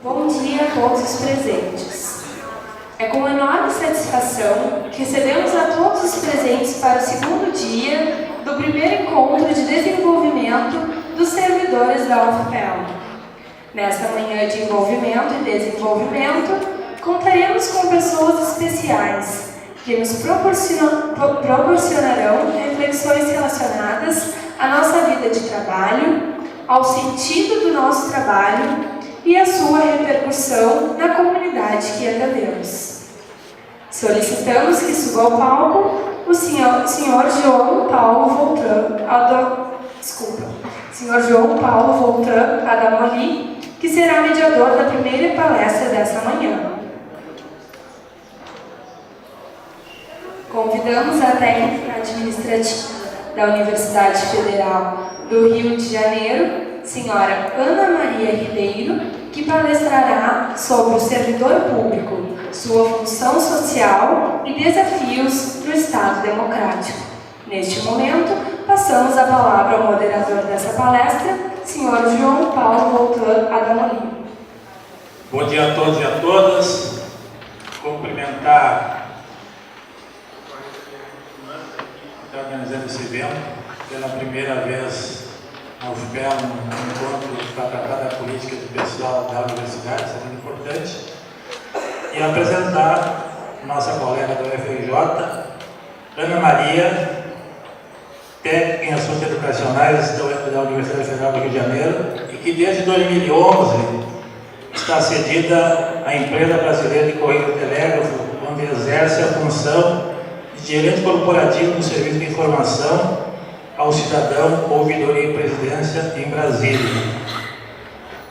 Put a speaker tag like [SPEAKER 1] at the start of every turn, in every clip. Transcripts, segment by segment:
[SPEAKER 1] Bom dia a todos os presentes. É com enorme satisfação que recebemos a todos os presentes para o segundo dia do primeiro encontro de desenvolvimento dos servidores da UFPEL. Nesta manhã de envolvimento e desenvolvimento, contaremos com pessoas especiais que nos proporcionarão reflexões relacionadas à nossa vida de trabalho, ao sentido do nosso trabalho e a sua repercussão na comunidade que atendemos. Solicitamos que suba ao palco o senhor João Paulo Voltran Adamoli, que será mediador da primeira palestra desta manhã. Convidamos a técnica administrativa da Universidade Federal do Rio de Janeiro, senhora Ana Maria Ribeiro, que palestrará sobre o servidor público, sua função social e desafios do Estado democrático. Neste momento, passamos a palavra ao moderador dessa palestra, senhor João Paulo Voltran Adamoli.
[SPEAKER 2] Bom dia a todos e a todas. Cumprimentar que está organizando esse evento pela primeira vez na UFPEL, um encontro para tratar da política do pessoal da universidade, isso é muito importante. E apresentar nossa colega da UFRJ, Ana Maria, técnica em assuntos educacionais da Universidade Federal do Rio de Janeiro, e que desde 2011 está cedida à empresa brasileira de Correio e Telégrafo, onde exerce a função de gerente corporativo do Serviço de Informação ao Cidadão, Ouvidoria e Presidência em Brasília.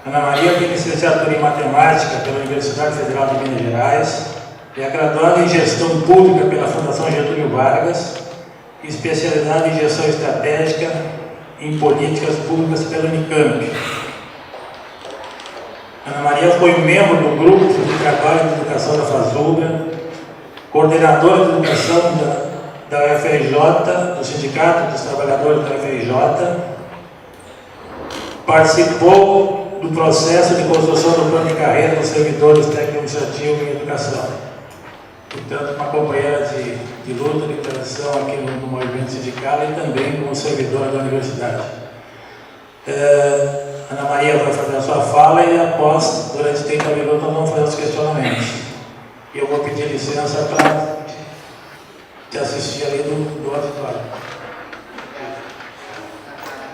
[SPEAKER 2] Ana Maria tem licenciatura em Matemática pela Universidade Federal de Minas Gerais, é graduada em Gestão Pública pela Fundação Getúlio Vargas, especialidade em Gestão Estratégica em Políticas Públicas pela Unicamp. Ana Maria foi membro do Grupo de Trabalho de Educação da FASUBRA, coordenadora de Educação da UFRJ, do Sindicato dos Trabalhadores da UFRJ, participou do processo de construção do plano de carreira dos servidores técnico-administrativos em educação. Portanto, uma companheira de luta, de tradição aqui no movimento sindical e também como servidora da universidade. Ana Maria vai fazer a sua fala e após, durante 30 minutos, nós vamos fazer os questionamentos. E eu vou pedir licença para te assistir ali do auditório.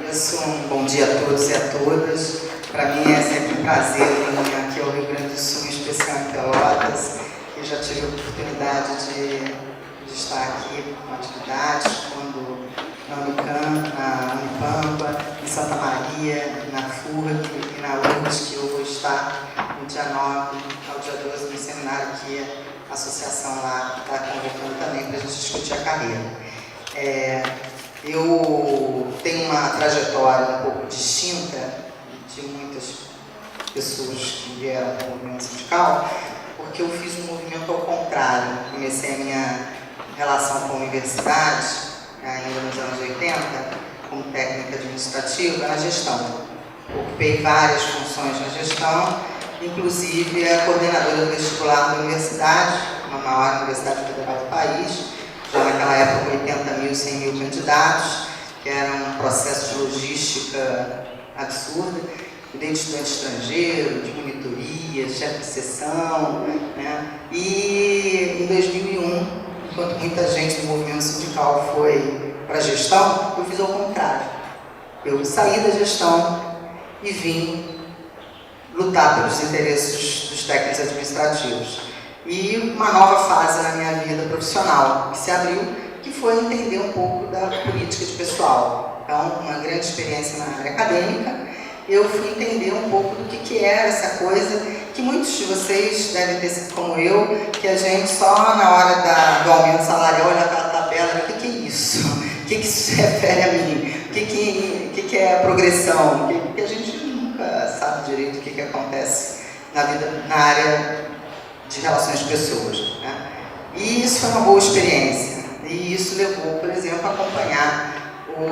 [SPEAKER 3] Isso, um bom dia a todos e a todas. Para mim é sempre um prazer vir aqui ao Rio Grande do Sul, em especial em Pelotas. Eu já tive a oportunidade de estar aqui com atividades, quando na Unicamp, na Unipampa, em Santa Maria, na FURG e na URGS, que eu vou estar no dia 9 ao dia 12 no seminário que a associação lá está convocando também para a gente discutir a carreira. Eu tenho uma trajetória um pouco distinta de muitas pessoas que vieram do movimento sindical, porque eu fiz um movimento ao contrário. Comecei a minha relação com a universidade, ainda nos anos 80, como técnica administrativa, na gestão. Ocupei várias funções na gestão, inclusive a coordenadora do vestibular da universidade, uma maior universidade federal do país, já naquela época 80 mil, 100 mil candidatos, que era um processo de logística absurda. Cuidei de estudante estrangeiro, de monitoria, chefe de seção, né? E em 2001, enquanto muita gente do movimento sindical foi para a gestão, eu fiz ao contrário. Eu saí da gestão e vim lutar pelos interesses dos técnicos administrativos. E uma nova fase na minha vida profissional que se abriu, que foi entender um pouco da política de pessoal. Então, uma grande experiência na área acadêmica, eu fui entender um pouco do que era essa coisa, que muitos de vocês devem ter sido como eu, que a gente só na hora do aumento salarial olha aquela tabela, o que é isso? O que isso se refere a mim? O que é a progressão? Porque a gente nunca sabe direito o que acontece na vida, na área de relações de pessoas, né? E isso foi uma boa experiência. E isso levou, por exemplo, a acompanhar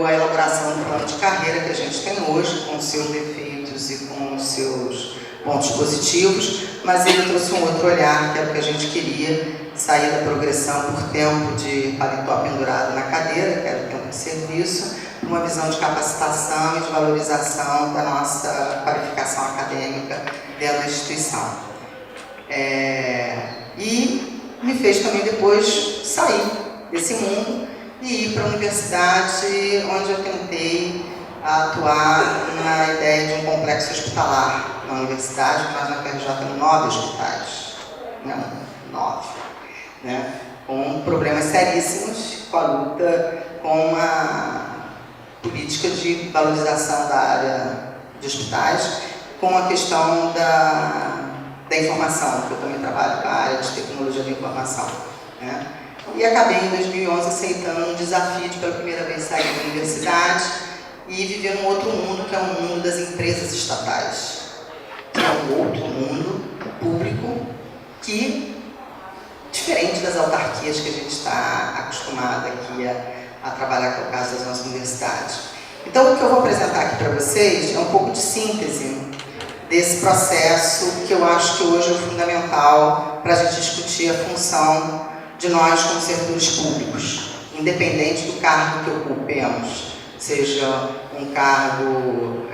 [SPEAKER 3] a elaboração do plano de carreira que a gente tem hoje, com os seus defeitos e com os seus pontos positivos, mas ele trouxe um outro olhar, que era o que a gente queria, sair da progressão por tempo de paletó pendurado na cadeira, que era o tempo de serviço, uma visão de capacitação e de valorização da nossa qualificação acadêmica dentro da instituição. E me fez também depois sair desse mundo e ir para a universidade, onde eu tentei atuar na ideia de um complexo hospitalar na universidade. Nós na PRJ temos 9 hospitais, não, 9, né? Com problemas seríssimos, com a luta com uma política de valorização da área de hospitais, com a questão da informação, que eu também trabalho com a área de tecnologia da informação, né? E acabei em 2011 aceitando um desafio de pela primeira vez sair da universidade e viver um outro mundo, que é o mundo das empresas estatais, que é um outro mundo público que, diferente das autarquias que a gente está acostumado aqui a trabalhar, que é o caso das nossas universidades. Então, o que eu vou apresentar aqui para vocês é um pouco de síntese desse processo, que eu acho que hoje é fundamental para a gente discutir a função de nós como servidores públicos, independente do cargo que ocupemos, seja um cargo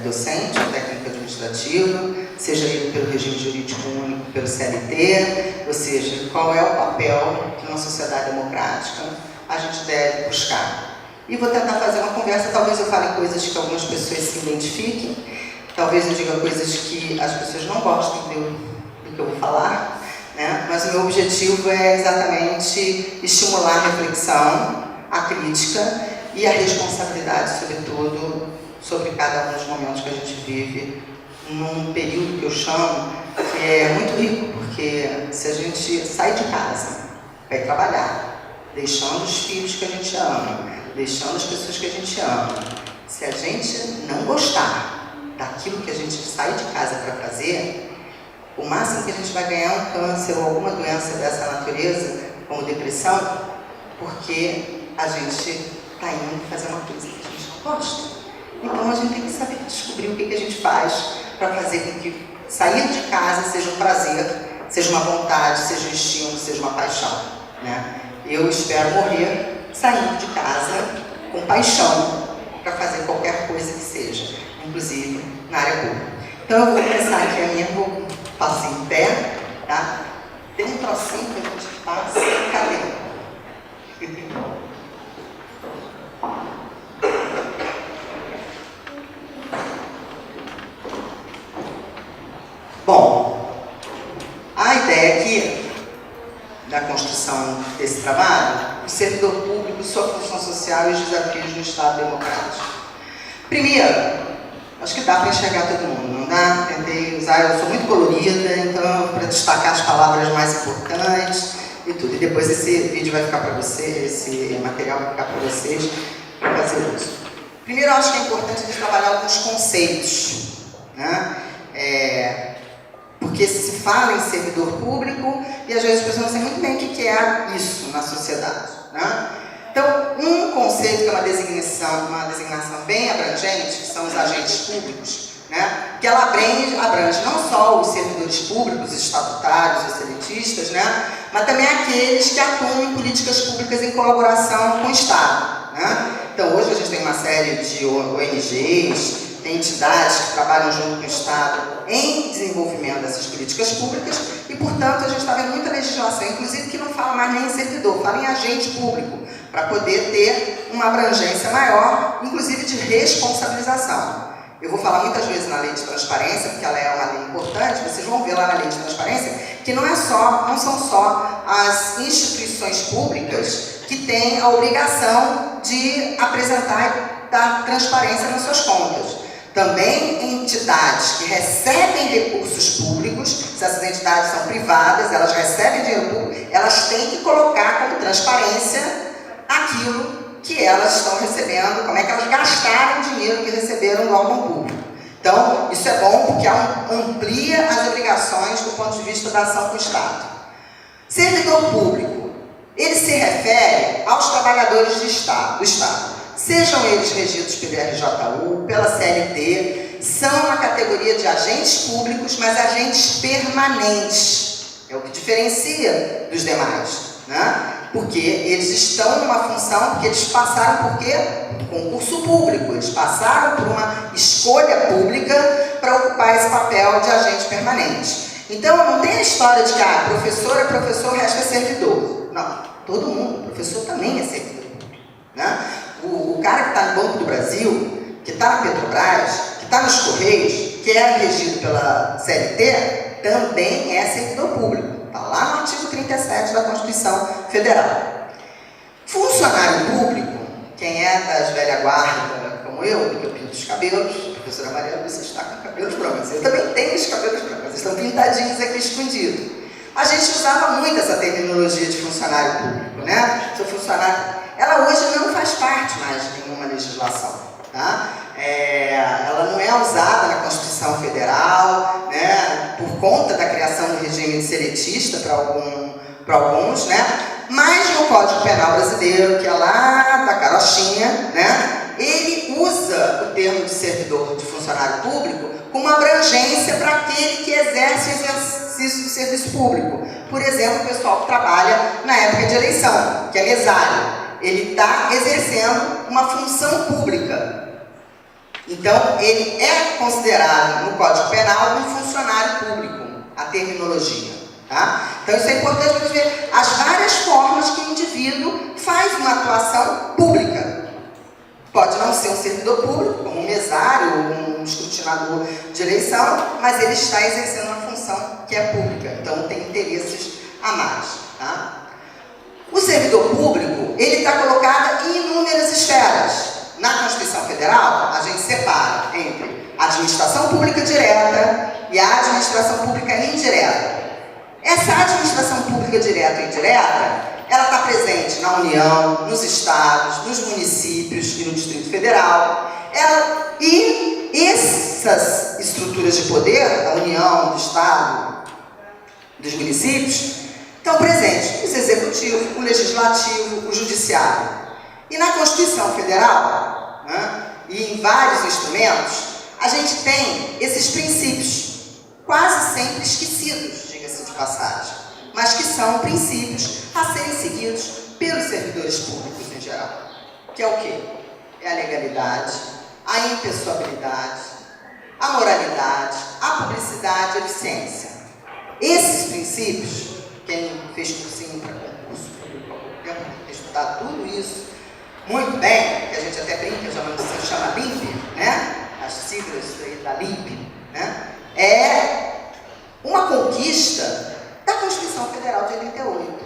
[SPEAKER 3] docente, técnico administrativo, seja ele pelo regime jurídico único, pelo CLT, ou seja, qual é o papel que numa sociedade democrática a gente deve buscar. E vou tentar fazer uma conversa, talvez eu fale coisas que algumas pessoas se identifiquem, talvez eu diga coisas que as pessoas não gostem do que eu vou falar, né? Mas o meu objetivo é exatamente estimular a reflexão, a crítica e a responsabilidade, sobretudo, sobre cada um dos momentos que a gente vive num período que eu chamo que é muito rico, porque se a gente sai de casa, vai trabalhar, deixando os filhos que a gente ama, deixando as pessoas que a gente ama, se a gente não gostar daquilo que a gente sai de casa para fazer, o máximo que a gente vai ganhar é um câncer ou alguma doença dessa natureza, como depressão, porque a gente está indo fazer uma coisa que a gente não gosta. Então a gente tem que saber descobrir o que a gente faz para fazer com que sair de casa seja um prazer, seja uma vontade, seja um estímulo, seja uma paixão, né? Eu espero morrer saindo de casa com paixão para fazer qualquer coisa que seja, inclusive na área pública. Então eu vou começar aqui a minha, vou passar em pé, tá? Tem um trocinho que a gente passa, cadê? Bom, a ideia aqui da construção desse trabalho, o servidor público, sua função social e os desafios do Estado democrático. Primeiro, acho que dá para enxergar todo mundo, não dá? Tentei usar, eu sou muito colorida, então para destacar as palavras mais importantes e tudo. E depois esse vídeo vai ficar para vocês, esse material vai ficar para vocês para fazer uso. Primeiro, eu acho que é importante a gente trabalhar alguns conceitos, né? Porque se fala em servidor público e às vezes as pessoas não sabem muito bem o que é isso na sociedade, né? Então, um conceito que é uma designação bem abrangente, que são os agentes públicos, né? Que ela abrange não só os servidores públicos, estatutários, os elitistas, né? Mas também aqueles que atuam em políticas públicas em colaboração com o Estado, né? Então, hoje a gente tem uma série de ONGs, tem entidades que trabalham junto com o Estado em desenvolvimento dessas políticas públicas e, portanto, a gente está vendo muita legislação, inclusive que não fala mais nem em servidor, fala em agente público, para poder ter uma abrangência maior, inclusive de responsabilização. Eu vou falar muitas vezes na lei de transparência, porque ela é uma lei importante, vocês vão ver lá na lei de transparência, que não são só as instituições públicas que têm a obrigação de apresentar e dar transparência nas suas contas. Também entidades que recebem recursos públicos, se essas entidades são privadas, elas recebem dinheiro público, elas têm que colocar como transparência aquilo que elas estão recebendo, como é que elas gastaram o dinheiro que receberam do órgão público. Então, isso é bom porque amplia as obrigações do ponto de vista da ação com o Estado. Servidor público, ele se refere aos trabalhadores do Estado, sejam eles regidos pelo RJU, pela CLT, são uma categoria de agentes públicos, mas agentes permanentes. É o que diferencia dos demais, né? Porque eles estão numa função, porque eles passaram por quê? Concurso público, eles passaram por uma escolha pública para ocupar esse papel de agente permanente. Então, não tem a história de que professor é professor, o resto é servidor. Não, todo mundo, professor também é servidor público, né? O cara que está no Banco do Brasil, que está na Petrobras, que está nos Correios, que é regido pela CLT, também é servidor público. Está lá no artigo 37 da Constituição Federal. Funcionário público, quem é das velha guarda, como eu, que eu pinto os cabelos, professora Mariana, você está com cabelos brancos. Eu também tenho os cabelos brancos, estão pintadinhos aqui escondidos. A gente usava muito essa terminologia de funcionário público, né? Seu funcionário... Ela hoje não faz parte mais de nenhuma legislação, tá? Ela não é usada na Constituição Federal, né? Por conta da criação do regime seletista para alguns, né? Mas no Código Penal Brasileiro, que é lá da carochinha, né? Ele usa o termo de servidor, de funcionário público, com uma abrangência para aquele que exerce o exercício do serviço público. Por exemplo, o pessoal que trabalha na época de eleição, que é mesário. Ele está exercendo uma função pública. Então, ele é considerado no Código Penal um funcionário público, a terminologia. Tá? Então, isso é importante para ver as várias formas que o indivíduo faz uma atuação pública. Pode não ser um servidor público, como um mesário, um escrutinador de eleição, mas ele está exercendo uma função que é pública. Então, tem interesses a mais. Tá? O servidor público, ele está colocado em inúmeras esferas. Na Constituição Federal, a gente separa entre a administração pública direta e a administração pública indireta. Essa administração pública direta e indireta, ela está presente na União, nos estados, nos municípios e no Distrito Federal. E essas estruturas de poder, da União, do Estado, dos municípios, estão presentes o Executivo, o Legislativo, o Judiciário. E na Constituição Federal, né, e em vários instrumentos, a gente tem esses princípios, quase sempre esquecidos, diga-se de passagem, mas que são princípios a serem seguidos pelos servidores públicos em geral. Que é o quê? É a legalidade, a impessoabilidade, a moralidade, a publicidade e a eficiência. Esses princípios, quem fez cursinho para concurso público há pouco tempo, tem estudado tudo isso muito bem, que a gente até brinca, se chama LIMP, né? As siglas aí da LIMP, né? É uma conquista da Constituição Federal de 88,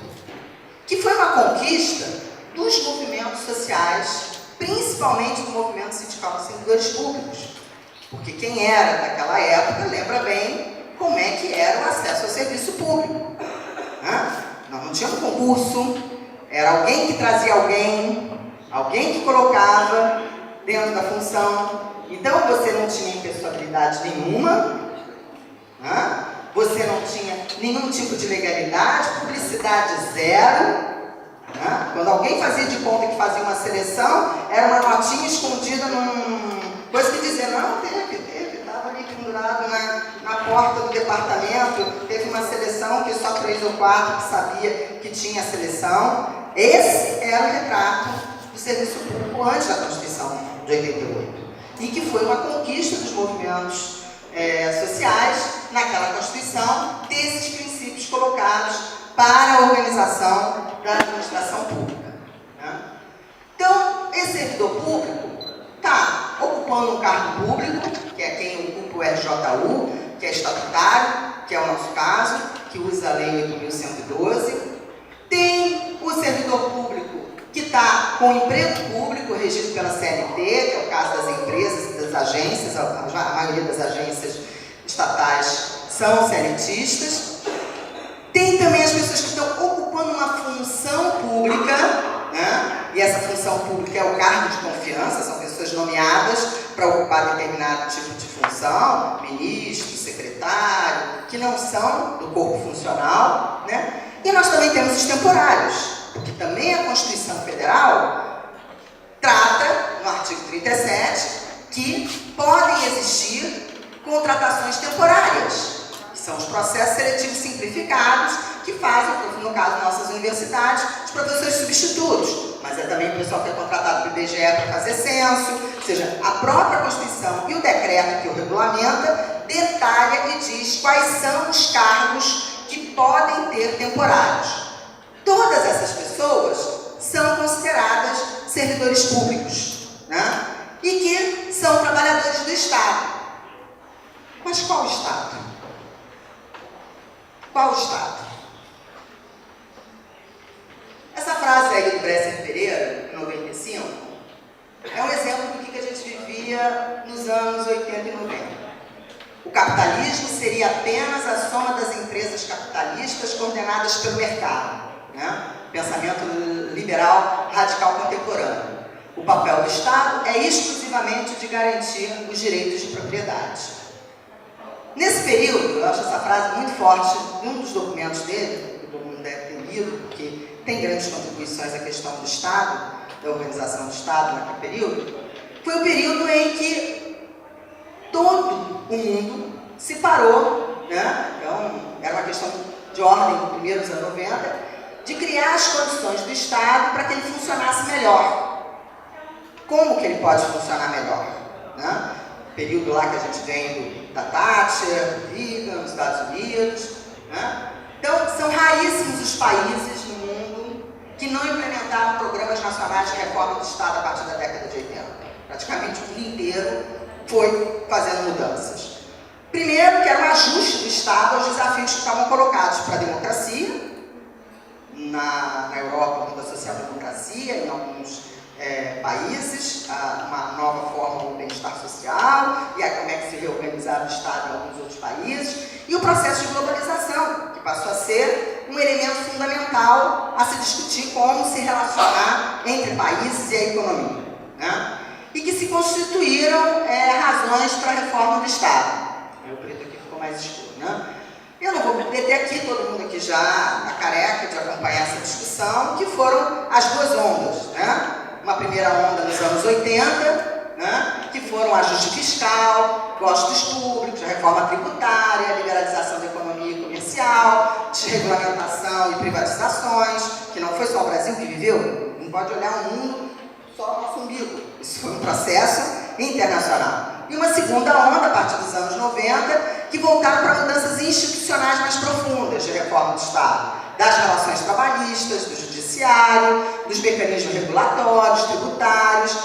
[SPEAKER 3] que foi uma conquista dos movimentos sociais, principalmente do movimento sindical dos servidores públicos, porque quem era daquela época lembra bem como é que era o acesso ao serviço público. Nós não tínhamos concurso, era alguém que trazia alguém que colocava dentro da função. Então você não tinha impessoabilidade nenhuma, você não tinha nenhum tipo de legalidade, publicidade zero. Quando alguém fazia de conta que fazia uma seleção, era uma notinha escondida coisa que dizia, não, teve, estava ali pendurado na porta do departamento, teve uma seleção que só 3 ou 4 que sabia que tinha a seleção. Esse era o retrato do serviço público antes da Constituição de 88, e que foi uma conquista dos movimentos sociais naquela Constituição, desses princípios colocados para a organização da administração pública. Então, esse servidor público está ocupando um cargo público, que é quem ocupa o RJU, que é estatutário, que é o nosso caso, que usa a Lei 8.112. Tem o servidor público que está com emprego público regido pela CLT, que é o caso das empresas e das agências, a maioria das agências estatais são CLTistas. Tem também as pessoas que estão ocupando uma função pública, né? E essa função pública é o cargo de confiança, são pessoas nomeadas para ocupar determinado tipo de função, ministro, secretário, que não são do corpo funcional, né? E nós também temos os temporários, porque também a Constituição Federal trata, no artigo 37, que podem existir contratações temporárias, que são os processos seletivos simplificados que fazem, no caso de nossas universidades, os professores substitutos, mas é também o pessoal que é contratado pelo IBGE para fazer censo, ou seja, a própria Constituição e o decreto que o regulamenta detalha e diz quais são os cargos que podem ter temporários. Todas essas pessoas são consideradas servidores públicos, né? E que são trabalhadores do Estado. Mas qual Estado? Qual Estado? Essa frase aí do Bresser Pereira, em 95, é um exemplo do que a gente vivia nos anos 80 e 90. O capitalismo seria apenas a soma das empresas capitalistas coordenadas pelo mercado, né? Pensamento liberal radical contemporâneo. O papel do Estado é exclusivamente de garantir os direitos de propriedade. Nesse período, eu acho essa frase muito forte, um dos documentos dele, que todo mundo deve ter lido, porque tem grandes contribuições à questão do Estado, da organização do Estado naquele período, foi o período em que todo o mundo se parou, né? Então, era uma questão de ordem dos primeiros anos 90, de criar as condições do Estado para que ele funcionasse melhor. Como que ele pode funcionar melhor? Né? Período lá que a gente vem da Thatcher, Reagan, nos Estados Unidos. Né? Então, são raríssimos os países no mundo que não implementaram programas nacionais de reforma do Estado a partir da década de 80. Praticamente o mundo inteiro foi fazendo mudanças. Primeiro, que era um ajuste do Estado aos desafios que estavam colocados para a democracia. Na Europa, o mundo da social-democracia, em alguns países, uma nova forma do bem-estar social, e aí como é que se reorganizava o Estado em alguns outros países, e o processo de globalização, que passou a ser um elemento fundamental a se discutir como se relacionar entre países e a economia, né? E que se constituíram razões para a reforma do Estado. O preto aqui ficou mais escuro, né? Eu não vou me meter aqui, todo mundo aqui já está careca de acompanhar essa discussão, que foram as duas ondas, né? Uma primeira onda nos anos 80, né? Que foram o ajuste fiscal, gastos públicos, reforma tributária, liberalização da economia comercial, desregulamentação e privatizações, que não foi só o Brasil que viveu, não pode olhar o mundo só no nosso umbigo. Isso foi um processo internacional. E uma segunda onda, a partir dos anos 90, que voltaram para mudanças institucionais mais profundas de reforma do Estado, das relações trabalhistas, do judiciário, dos mecanismos regulatórios, tributários,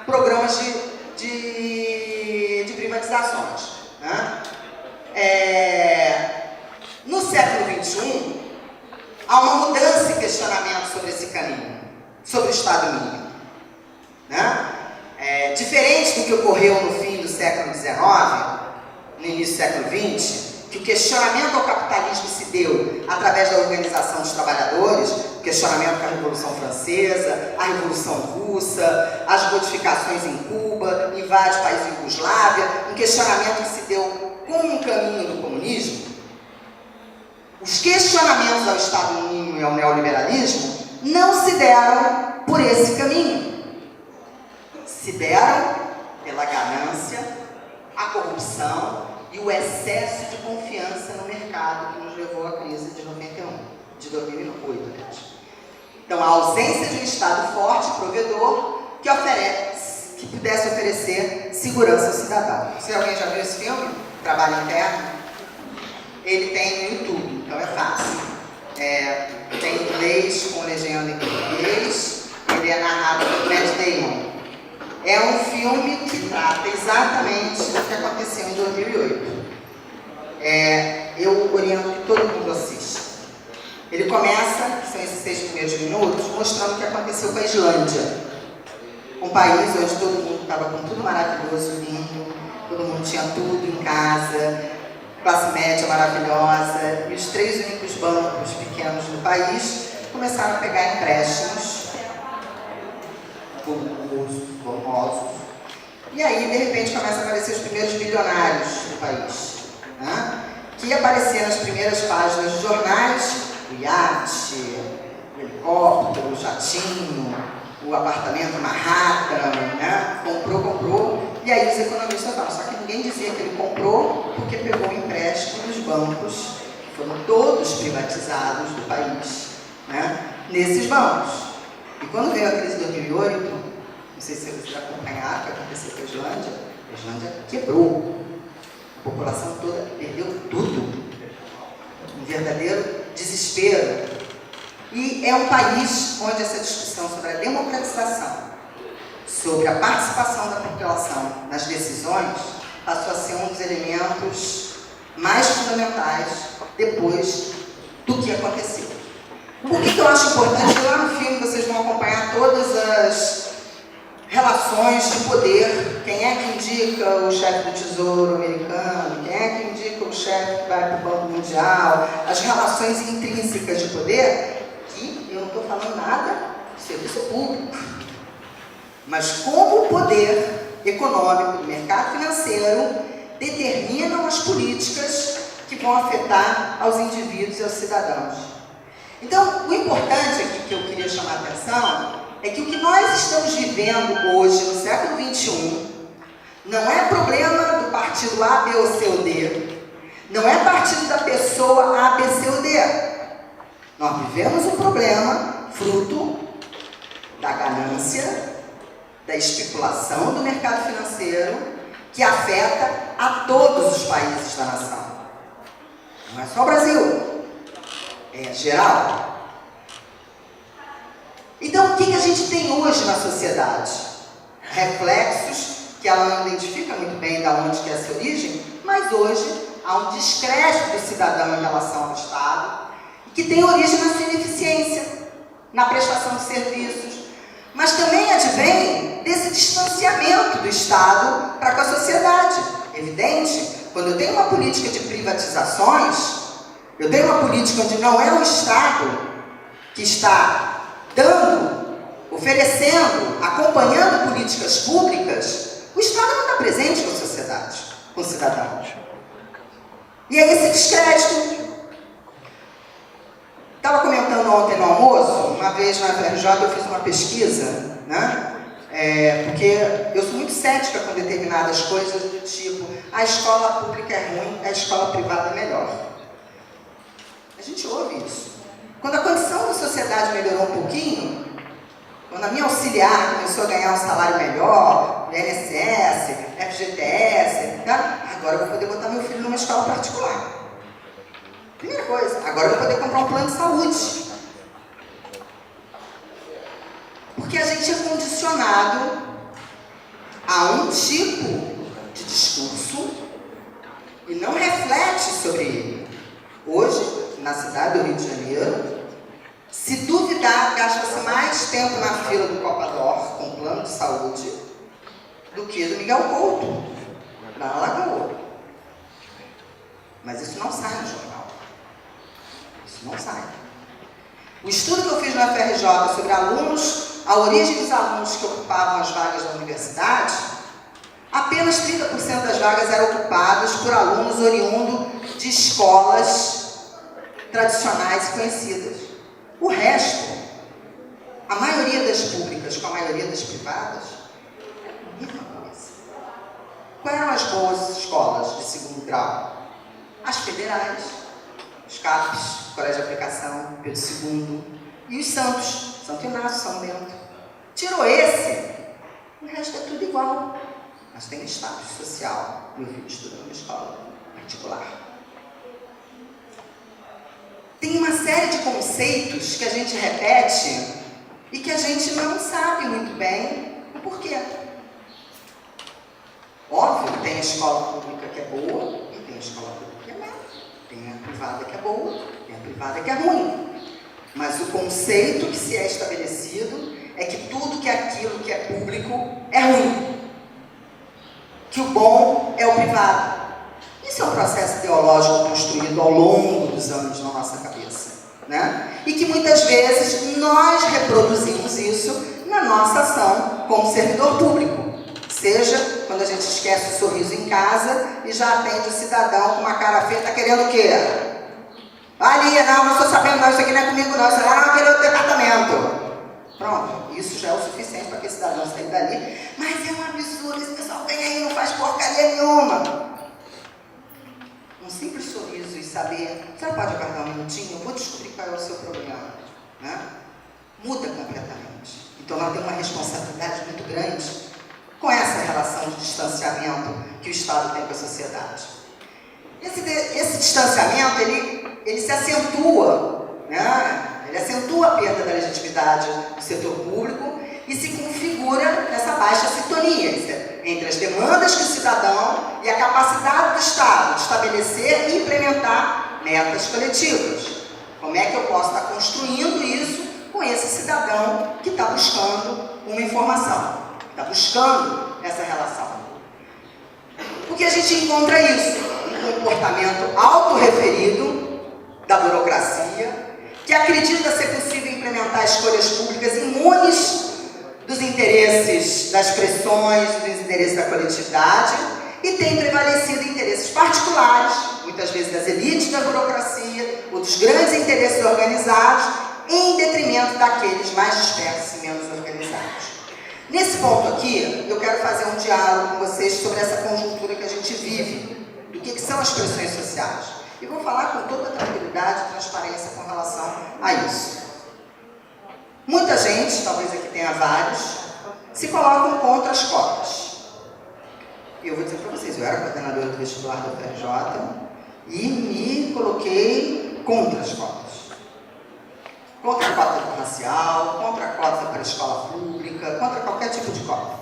[SPEAKER 3] programas de privatizações, né? No século XXI, há uma mudança e questionamento sobre esse caminho, sobre o Estado mínimo, né? Diferente do que ocorreu no fim do século XIX, no início do século XX, que o questionamento ao capitalismo se deu através da organização dos trabalhadores, o questionamento com a Revolução Francesa, a Revolução Russa, as modificações em Cuba, em vários países da Iugoslávia, um questionamento que se deu como um caminho do comunismo. Os questionamentos ao Estado mínimo e ao neoliberalismo não se deram por esse caminho. Se deram pela ganância, a corrupção e o excesso de confiança no mercado que nos levou à crise de 2008. Então, a ausência de um Estado forte e provedor que pudesse oferecer segurança ao cidadão. Se alguém já viu esse filme, Trabalho Interno, ele tem no YouTube, então é fácil. Tem em inglês com legenda em português, ele é narrado por Matt Damon. É um filme que trata exatamente do que aconteceu em 2008. Eu oriento que todo mundo assista. Ele começa, que são esses 6 primeiros minutos, mostrando o que aconteceu com a Islândia. Um país onde todo mundo estava com tudo maravilhoso, lindo, todo mundo tinha tudo em casa, classe média maravilhosa, e os 3 únicos bancos pequenos do país começaram a pegar empréstimos formosos. E aí, de repente, começam a aparecer os primeiros bilionários do país, né? Que apareciam nas primeiras páginas dos jornais, o iate, o helicóptero, o jatinho, o apartamento Manhattan, né? Comprou, e aí os economistas falam, só que ninguém dizia que ele comprou porque pegou um empréstimo dos bancos, que foram todos privatizados do país, né? Nesses bancos. E quando veio a crise de 2008, não sei se vocês acompanharam o que aconteceu com a Islândia quebrou. A população toda perdeu tudo. Um verdadeiro desespero. E é um país onde essa discussão sobre a democratização, sobre a participação da população nas decisões, passou a ser um dos elementos mais fundamentais depois do que aconteceu. Por que eu acho importante? Lá no filme vocês vão acompanhar todas as relações de poder. Quem é que indica o chefe do Tesouro americano? Quem é que indica o chefe que vai para o Banco Mundial? As relações intrínsecas de poder, que eu não estou falando nada de serviço público. Mas como o poder econômico do mercado financeiro determinam as políticas que vão afetar aos indivíduos e aos cidadãos. Então, o importante aqui que eu queria chamar a atenção é que o que nós estamos vivendo hoje, no século XXI, não é problema do partido A, B ou C ou D, não é partido da pessoa A, B, C ou D. Nós vivemos um problema fruto da ganância, da especulação do mercado financeiro, que afeta a todos os países da nação. Não é só o Brasil, é geral. Então, o que a gente tem hoje na sociedade? Reflexos que ela não identifica muito bem de onde que é essa origem, mas hoje há um descrédito do cidadão em relação ao Estado, que tem origem na sua ineficiência, na prestação de serviços, mas também advém desse distanciamento do Estado para com a sociedade. Evidente, quando eu tenho uma política de privatizações, eu tenho uma política onde não é o Estado que está dando, oferecendo, acompanhando políticas públicas, o Estado não está presente com a sociedade, com o cidadão. E aí esse descrédito. Estava comentando ontem no almoço, uma vez na FRJ eu fiz uma pesquisa, né? Porque eu sou muito cética com determinadas coisas do tipo, a escola pública é ruim, a escola privada é melhor. A gente ouve isso. Quando a condição da sociedade melhorou um pouquinho, quando a minha auxiliar começou a ganhar um salário melhor, INSS, FGTS, tá? Agora eu vou poder botar meu filho numa escola particular. Primeira coisa, agora eu vou poder comprar um plano de saúde. Porque a gente é condicionado a um tipo de discurso e não reflete sobre ele. Hoje, na cidade do Rio de Janeiro, se duvidar, gasta-se mais tempo na fila do Copador com plano de saúde do que do Miguel Couto, na Alagoa. Mas isso não sai no jornal. Isso não sai. O estudo que eu fiz na FRJ sobre alunos, a origem dos alunos que ocupavam as vagas da universidade, apenas 30% das vagas eram ocupadas por alunos oriundos de escolas tradicionais e conhecidas. O resto, a maioria das públicas com a maioria das privadas, é a mesma coisa. Quais eram as boas escolas de segundo grau? As federais, os CAPs, Colégio de Aplicação, Pedro II, e os Santos, Santo Inácio, São Bento. Tirou esse, o resto é tudo igual. Mas tem status social. Meu filho estuda numa escola particular. Tem uma série de conceitos que a gente repete e que a gente não sabe muito bem o porquê. Óbvio, tem a escola pública que é boa e tem a escola pública que é má. Tem a privada que é boa, tem a privada que é ruim. Mas o conceito que se é estabelecido é que tudo que é aquilo que é público é ruim. Que o bom é o privado. Isso é um processo ideológico construído ao longo dos anos na nossa cabeça, né? E que muitas vezes nós reproduzimos isso na nossa ação como servidor público. Seja quando a gente esquece o sorriso em casa e já atende o cidadão com uma cara feia, tá querendo o quê? Ali, não estou sabendo, não, isso aqui não é comigo não, isso lá naquele outro departamento. Pronto, isso já é o suficiente para que esse cidadão saia dali. Mas é um absurdo, esse pessoal ganha aí, não faz faz porcaria nenhuma. Um simples sorriso e saber, você pode aguardar um minutinho, eu vou descobrir qual é o seu problema, né? Muda completamente. Então nós temos uma responsabilidade muito grande com essa relação de distanciamento que o Estado tem com a sociedade. Esse distanciamento, ele se acentua, né? Ele acentua a perda da legitimidade do setor público e se configura nessa baixa sintonia entre as demandas do cidadão e a capacidade do Estado de estabelecer e implementar metas coletivas. Como é que eu posso estar construindo isso com esse cidadão que está buscando uma informação, está buscando essa relação? Porque a gente encontra isso, um comportamento autorreferido da burocracia, que acredita ser possível implementar escolhas públicas imunes dos interesses das pressões, dos interesses da coletividade, e tem prevalecido interesses particulares, muitas vezes das elites da burocracia, ou dos grandes interesses organizados, em detrimento daqueles mais dispersos e menos organizados. Nesse ponto aqui, eu quero fazer um diálogo com vocês sobre essa conjuntura que a gente vive, do que são as pressões sociais. E vou falar com toda tranquilidade e transparência com relação a isso. Muita gente, talvez aqui tenha vários, se colocam contra as cotas. E eu vou dizer para vocês, eu era coordenadora do vestibular da UFRJ e me coloquei contra as cotas. Contra a cota racial, contra a cota para a escola pública, contra qualquer tipo de cota.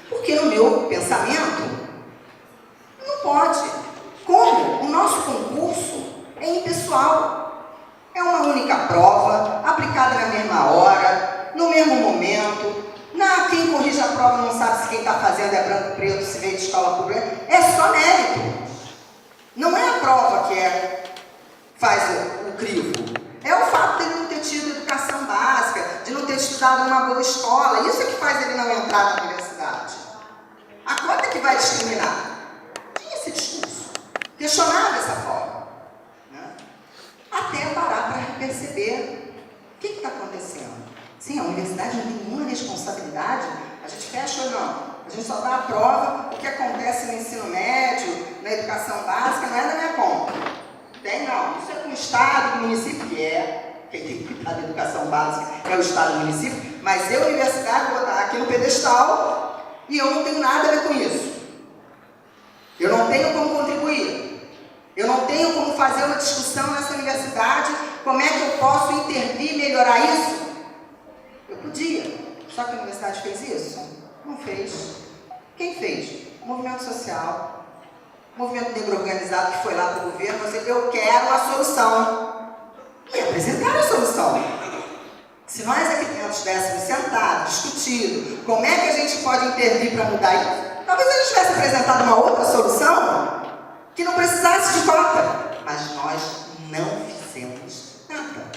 [SPEAKER 3] Porque no meu pensamento, não pode. Como o nosso concurso é impessoal. É uma única prova, aplicada na mesma hora, no mesmo momento. Quem corrige a prova não sabe se quem está fazendo é branco, preto, se veio de escola pública. É só mérito. Não é a prova que faz o crivo. É o fato de ele não ter tido educação básica, de não ter estudado numa boa escola. Isso é que faz ele não entrar na universidade. A cota é que vai discriminar. Tinha esse discurso. Questionar dessa forma. Né? Até parar para perceber o que está acontecendo. Sim, a universidade não tem nenhuma responsabilidade. A gente fecha ou não? A gente só dá a prova. O que acontece no ensino médio, na educação básica, não é da minha conta. Tem não. Isso é com o Estado, com o município, que é. Quem tem que cuidar da educação básica é o Estado e o município. Mas eu, universidade, vou botar aqui no pedestal e eu não tenho nada a ver com isso. Eu não tenho como contribuir. Eu não tenho como fazer uma discussão nessa universidade. Como é que eu posso intervir e melhorar isso? Eu podia. Só que a universidade fez isso? Não fez. Quem fez? O movimento social. O movimento negro organizado que foi lá para o governo e disse, eu quero a solução. E apresentaram a solução. Se nós aqui dentro estivéssemos sentados, discutido, como é que a gente pode intervir para mudar isso? Talvez eles tivessem apresentado uma outra solução que não precisasse de cota. Mas nós não fizemos nada.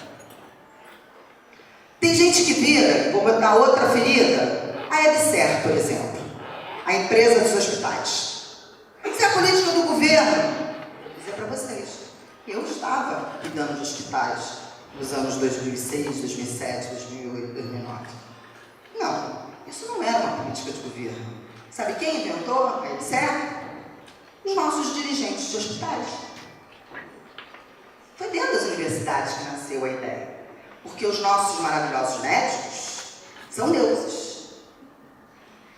[SPEAKER 3] Tem gente que vira, vou botar outra ferida, a EBSER, por exemplo, a empresa dos hospitais. Isso é a política do governo. Vou dizer para vocês, eu estava cuidando de hospitais nos anos 2006, 2007, 2008, 2009. Não, isso não era uma política de governo. Sabe quem inventou a EBSER? Os nossos dirigentes de hospitais. Foi dentro das universidades que nasceu a ideia. Porque os nossos maravilhosos médicos são deuses.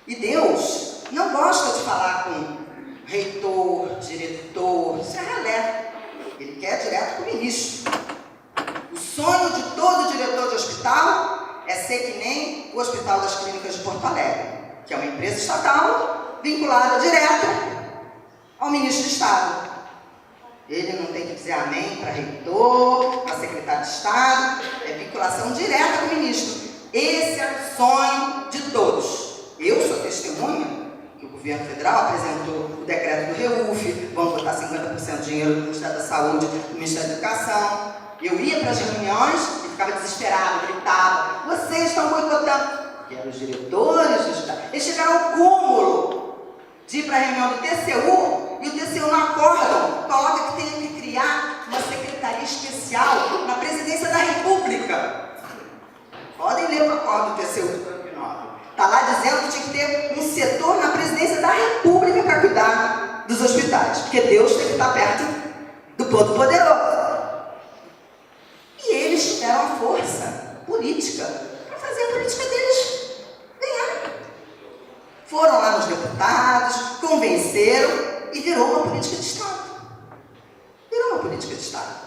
[SPEAKER 3] E Deus não gosta de falar com reitor, diretor, isso é relé. Ele quer direto com o ministro. O sonho de todo diretor de hospital é ser que nem o Hospital das Clínicas de Porto Alegre, que é uma empresa estatal vinculada direto ao ministro de Estado. Ele não tem que dizer amém para reitor, para secretário de Estado, é vinculação direta com o ministro. Esse é o sonho de todos. Eu sou testemunha que o governo federal apresentou o decreto do REUF, vamos botar 50% de dinheiro do Ministério da Saúde, do Ministério da Educação. Eu ia para as reuniões e ficava desesperado, gritava, vocês estão boicotando. Que eram os diretores do Estado. Eles chegaram ao cúmulo de ir para a reunião do TCU e o TCU no acórdão coloca que tem que criar uma secretaria especial na presidência da República. Podem ler o acórdão do TCU de 2009. Está lá dizendo que tinha que ter um setor na presidência da República para
[SPEAKER 4] porque Deus tem que estar perto do Todo-Poderoso. E eles tiveram a força política para fazer a política deles ganhar. Foram lá nos deputados, convenceram e virou uma política de Estado. Virou uma política de Estado.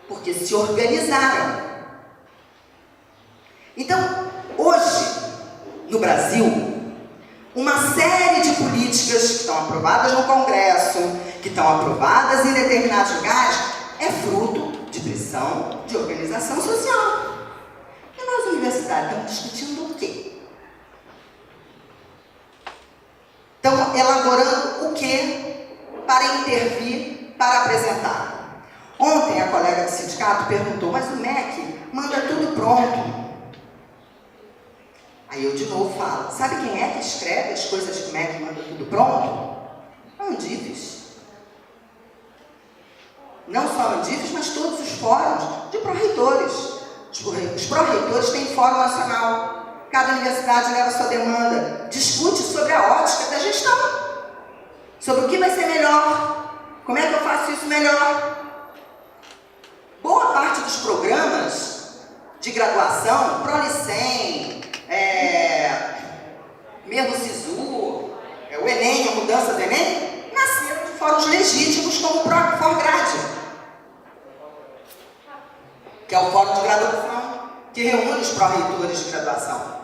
[SPEAKER 4] Porque se organizaram. Então, hoje, no Brasil, uma série de políticas que estão aprovadas no Congresso, que estão aprovadas em determinados lugares, é fruto de pressão de organização social. E nós, universidades, estamos discutindo o quê? Estão elaborando o quê para intervir, para apresentar? Ontem a colega do sindicato perguntou, mas o MEC manda tudo pronto. Aí eu de novo falo, sabe quem é que escreve as coisas que o MEC manda tudo pronto? A Andifes. Não só a Andifes, mas todos os fóruns de pró-reitores. Os pró-reitores têm fórum nacional. Cada universidade leva sua demanda, discute sobre a ótica da gestão. Sobre o que vai ser melhor, como é que eu faço isso melhor. Boa parte dos programas de graduação, Prolicem, mesmo SISU, o Enem, a mudança do Enem, nasceram de fóruns legítimos como o próprio Forgrade, que é o fórum de graduação, que reúne os pró-reitores de graduação.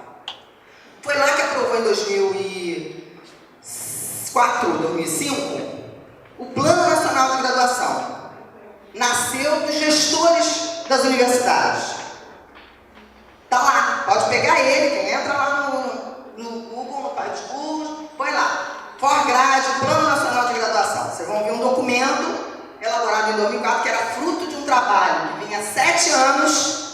[SPEAKER 4] Foi lá que aprovou em 2004, 2005, o Plano Nacional de Graduação. Nasceu dos gestores das universidades. Está lá, pode pegar ele, quem entra lá no Google, no Pai dos Google, põe lá. Forgrade, Plano Nacional de Graduação. Vocês vão ver um documento elaborado em 2004, que era fruto de um trabalho que vinha há 7 anos,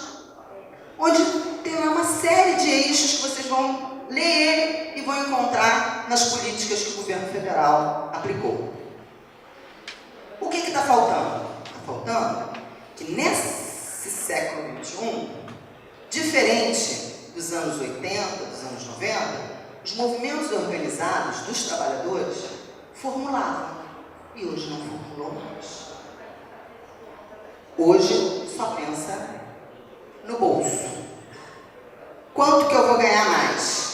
[SPEAKER 4] onde tem lá uma série de eixos que vocês vão ler ele e vão encontrar nas políticas que o governo federal aplicou. O que está faltando? Está faltando que nesse século XXI, diferente dos anos 80, dos anos 90, os movimentos organizados dos trabalhadores formulavam e hoje não formulou mais. Hoje só pensa no bolso. Quanto que eu vou ganhar mais?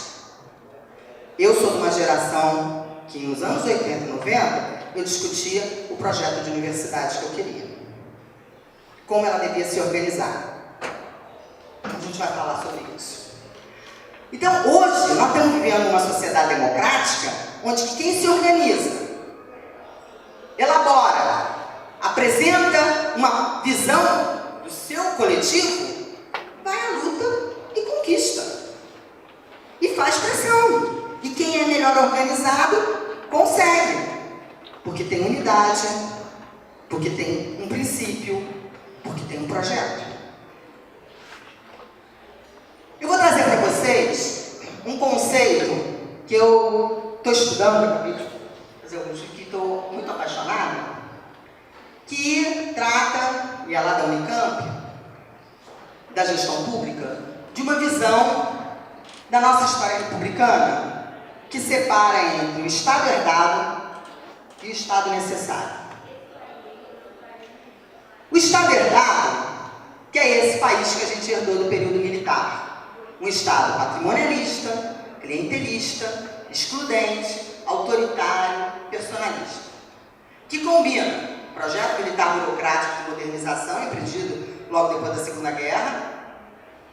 [SPEAKER 4] Eu sou de uma geração que nos anos 80 e 90 eu discutia o projeto de universidade que eu queria. Como ela devia se organizar. A gente vai falar sobre isso. Então, hoje, nós estamos vivendo uma sociedade democrática onde quem se organiza, elabora, apresenta uma visão do seu coletivo, vai à luta e conquista. E faz pressão. E quem é melhor organizado, consegue. Porque tem unidade, porque tem um princípio, porque tem um projeto. Eu vou trazer para vocês um conceito que eu estou estudando, acabei de fazer alguns que estou muito apaixonada, que trata, e é lá da Unicamp, da gestão pública, de uma visão da nossa história republicana, que separa entre o Estado herdado e o Estado necessário. O Estado herdado, que é esse país que a gente herdou do período militar. Um Estado patrimonialista, clientelista, excludente, autoritário, personalista. Que combina projeto militar burocrático de modernização, empreendido logo depois da Segunda Guerra,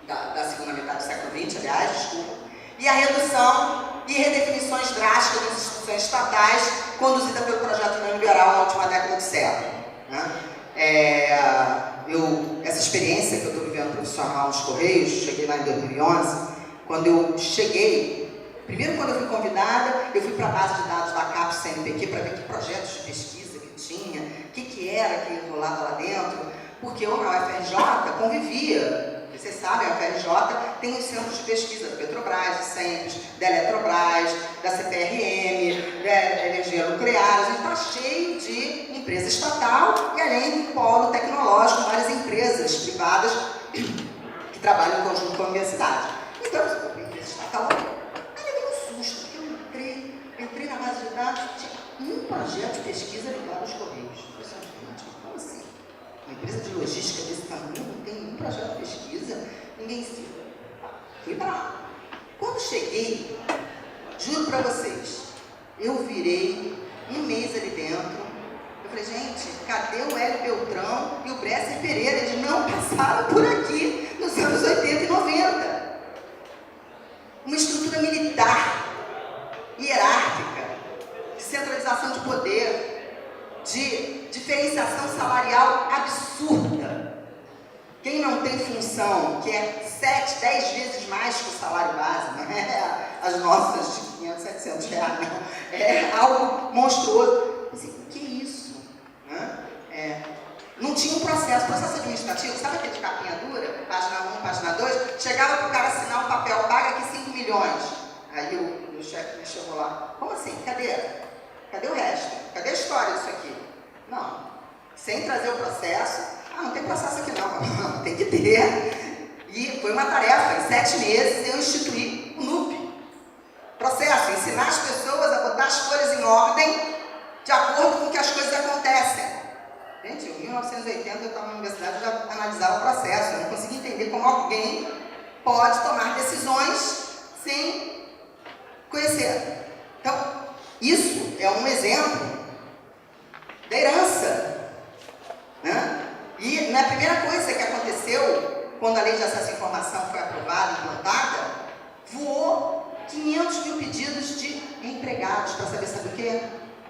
[SPEAKER 4] da segunda metade do século XX, aliás, desculpa, e a redução e redefinições drásticas das instituições estatais, conduzida pelo projeto neoliberal na última década do século. Né? Essa experiência que eu estou vivendo profissional nos Correios, cheguei lá em 2011, quando eu cheguei, primeiro quando eu fui convidada, eu fui para a base de dados da CAPES CNPq para ver que projetos de pesquisa que tinha, o que era que rolava lá dentro, porque eu na UFRJ convivia. Vocês sabem, a UFRJ tem os centros de pesquisa da Petrobras, de Centros, da Eletrobras, da CPRM, da Energia Nuclear. A gente está cheio de empresa estatal e além do polo tecnológico, várias empresas privadas que trabalham em conjunto com a universidade. Então, a empresa estatal, aí eu dei um susto, porque eu entrei na base de dados, tinha um projeto de pesquisa ligado aos Correios. Eu falei, gente, como assim? Uma empresa de logística desse tamanho não tem nenhum projeto de pesquisa, ninguém se... Fui para lá. Quando cheguei, juro para vocês, eu virei um mês ali dentro. Eu falei, gente, cadê o Hélio Beltrão e o Bresser Pereira? Eles não passaram por aqui nos anos 80 e 90. Uma estrutura militar, hierárquica, de centralização de poder, de diferenciação salarial absurda. Quem não tem função, que é 7, 10 vezes mais que o salário base, não é as nossas de 500, 700 reais, não. É algo monstruoso. Assim, o que é isso? Não tinha um processo administrativo, sabe aquele de capinha dura, página 1, página 2, chegava para o cara assinar um papel, paga aqui 5 milhões. Aí o chefe me chamou lá, como assim? Cadê o resto? Cadê a história disso aqui? Não, sem trazer o processo. Não tem processo aqui não, tem que ter. E foi uma tarefa, em 7 meses eu instituí o NUP. Processo, ensinar as pessoas a botar as folhas em ordem de acordo com o que as coisas acontecem. Gente, em 1980 eu estava na universidade e já analisava o processo. Eu não conseguia entender como alguém pode tomar decisões sem conhecer. Então, isso é um exemplo da herança, né? E na primeira coisa que aconteceu, quando a Lei de Acesso à Informação foi aprovada e implantada, voou 500 mil pedidos de empregados para saber, sabe o quê?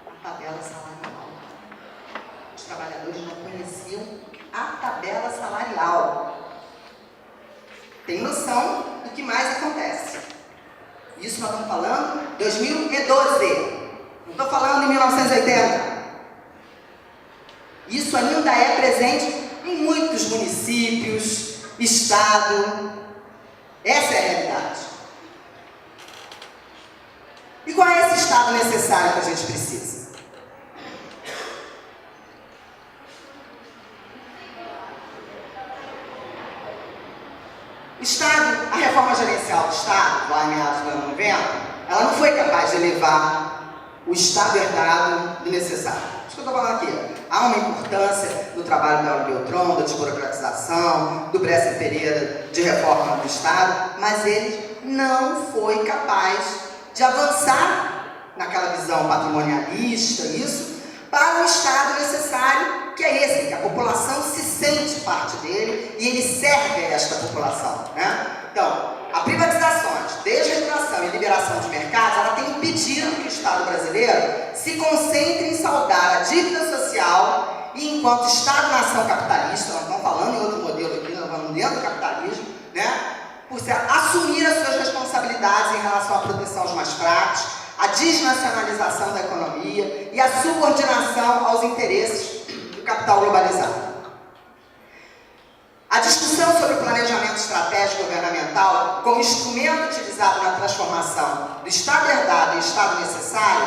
[SPEAKER 4] A tabela salarial. Os trabalhadores não conheciam a tabela salarial. Tem noção do que mais acontece. Isso nós estamos falando 2012. Não estou falando em 1980. Isso ainda é presente em muitos municípios, estado. Essa é a realidade. E qual é esse estado necessário que a gente precisa? O Estado, a reforma gerencial do Estado, lá em meados do ano 90, ela não foi capaz de elevar o Estado herdado do necessário. Isso que eu estou falando aqui. Há uma importância do trabalho da Hélio Beltrão, da desburocratização, do Bresser Pereira, de reforma do Estado, mas ele não foi capaz de avançar naquela visão patrimonialista, isso, para o Estado necessário, que é esse, que a população se sente parte dele e ele serve a esta população, né? Então, a privatizações, desregulação e liberação de mercados, ela tem impedido que o Estado brasileiro se concentre em saldar a dívida social e, enquanto Estado-nação capitalista, nós estamos falando em outro modelo aqui, nós vamos dentro do capitalismo, né? Por assumir as suas responsabilidades em relação à proteção aos mais fracos, a desnacionalização da economia e a subordinação aos interesses do capital globalizado. A discussão sobre o planejamento estratégico governamental como instrumento utilizado na transformação do Estado herdado em Estado necessário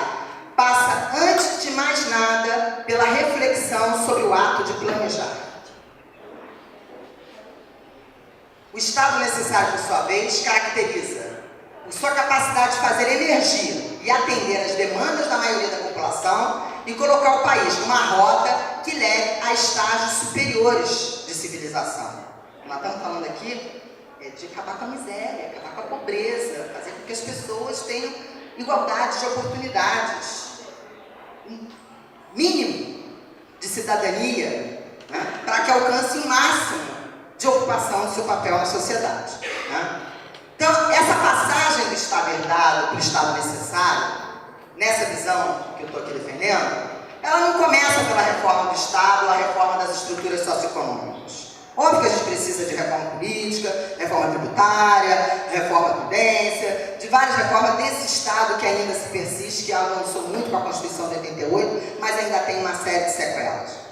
[SPEAKER 4] passa, antes de mais nada, pela reflexão sobre o ato de planejar. O Estado necessário, por sua vez, caracteriza por sua capacidade de fazer emergir e atender às demandas da maioria da população e colocar o país numa rota que leve a estágios superiores de civilização. Nós estamos falando aqui de acabar com a miséria, acabar com a pobreza, fazer com que as pessoas tenham igualdade de oportunidades, um mínimo de cidadania, né, para que alcance o máximo de ocupação do seu papel na sociedade, né? Então, essa passagem do Estado herdado para o Estado necessário, nessa visão que eu estou aqui defendendo, ela não começa pela reforma do Estado, a reforma das estruturas socioeconômicas. Óbvio que a gente precisa de reforma política, reforma tributária, reforma da Previdência, de várias reformas desse Estado que ainda se persiste, que avançou muito com a Constituição de 88, mas ainda tem uma série de sequelas.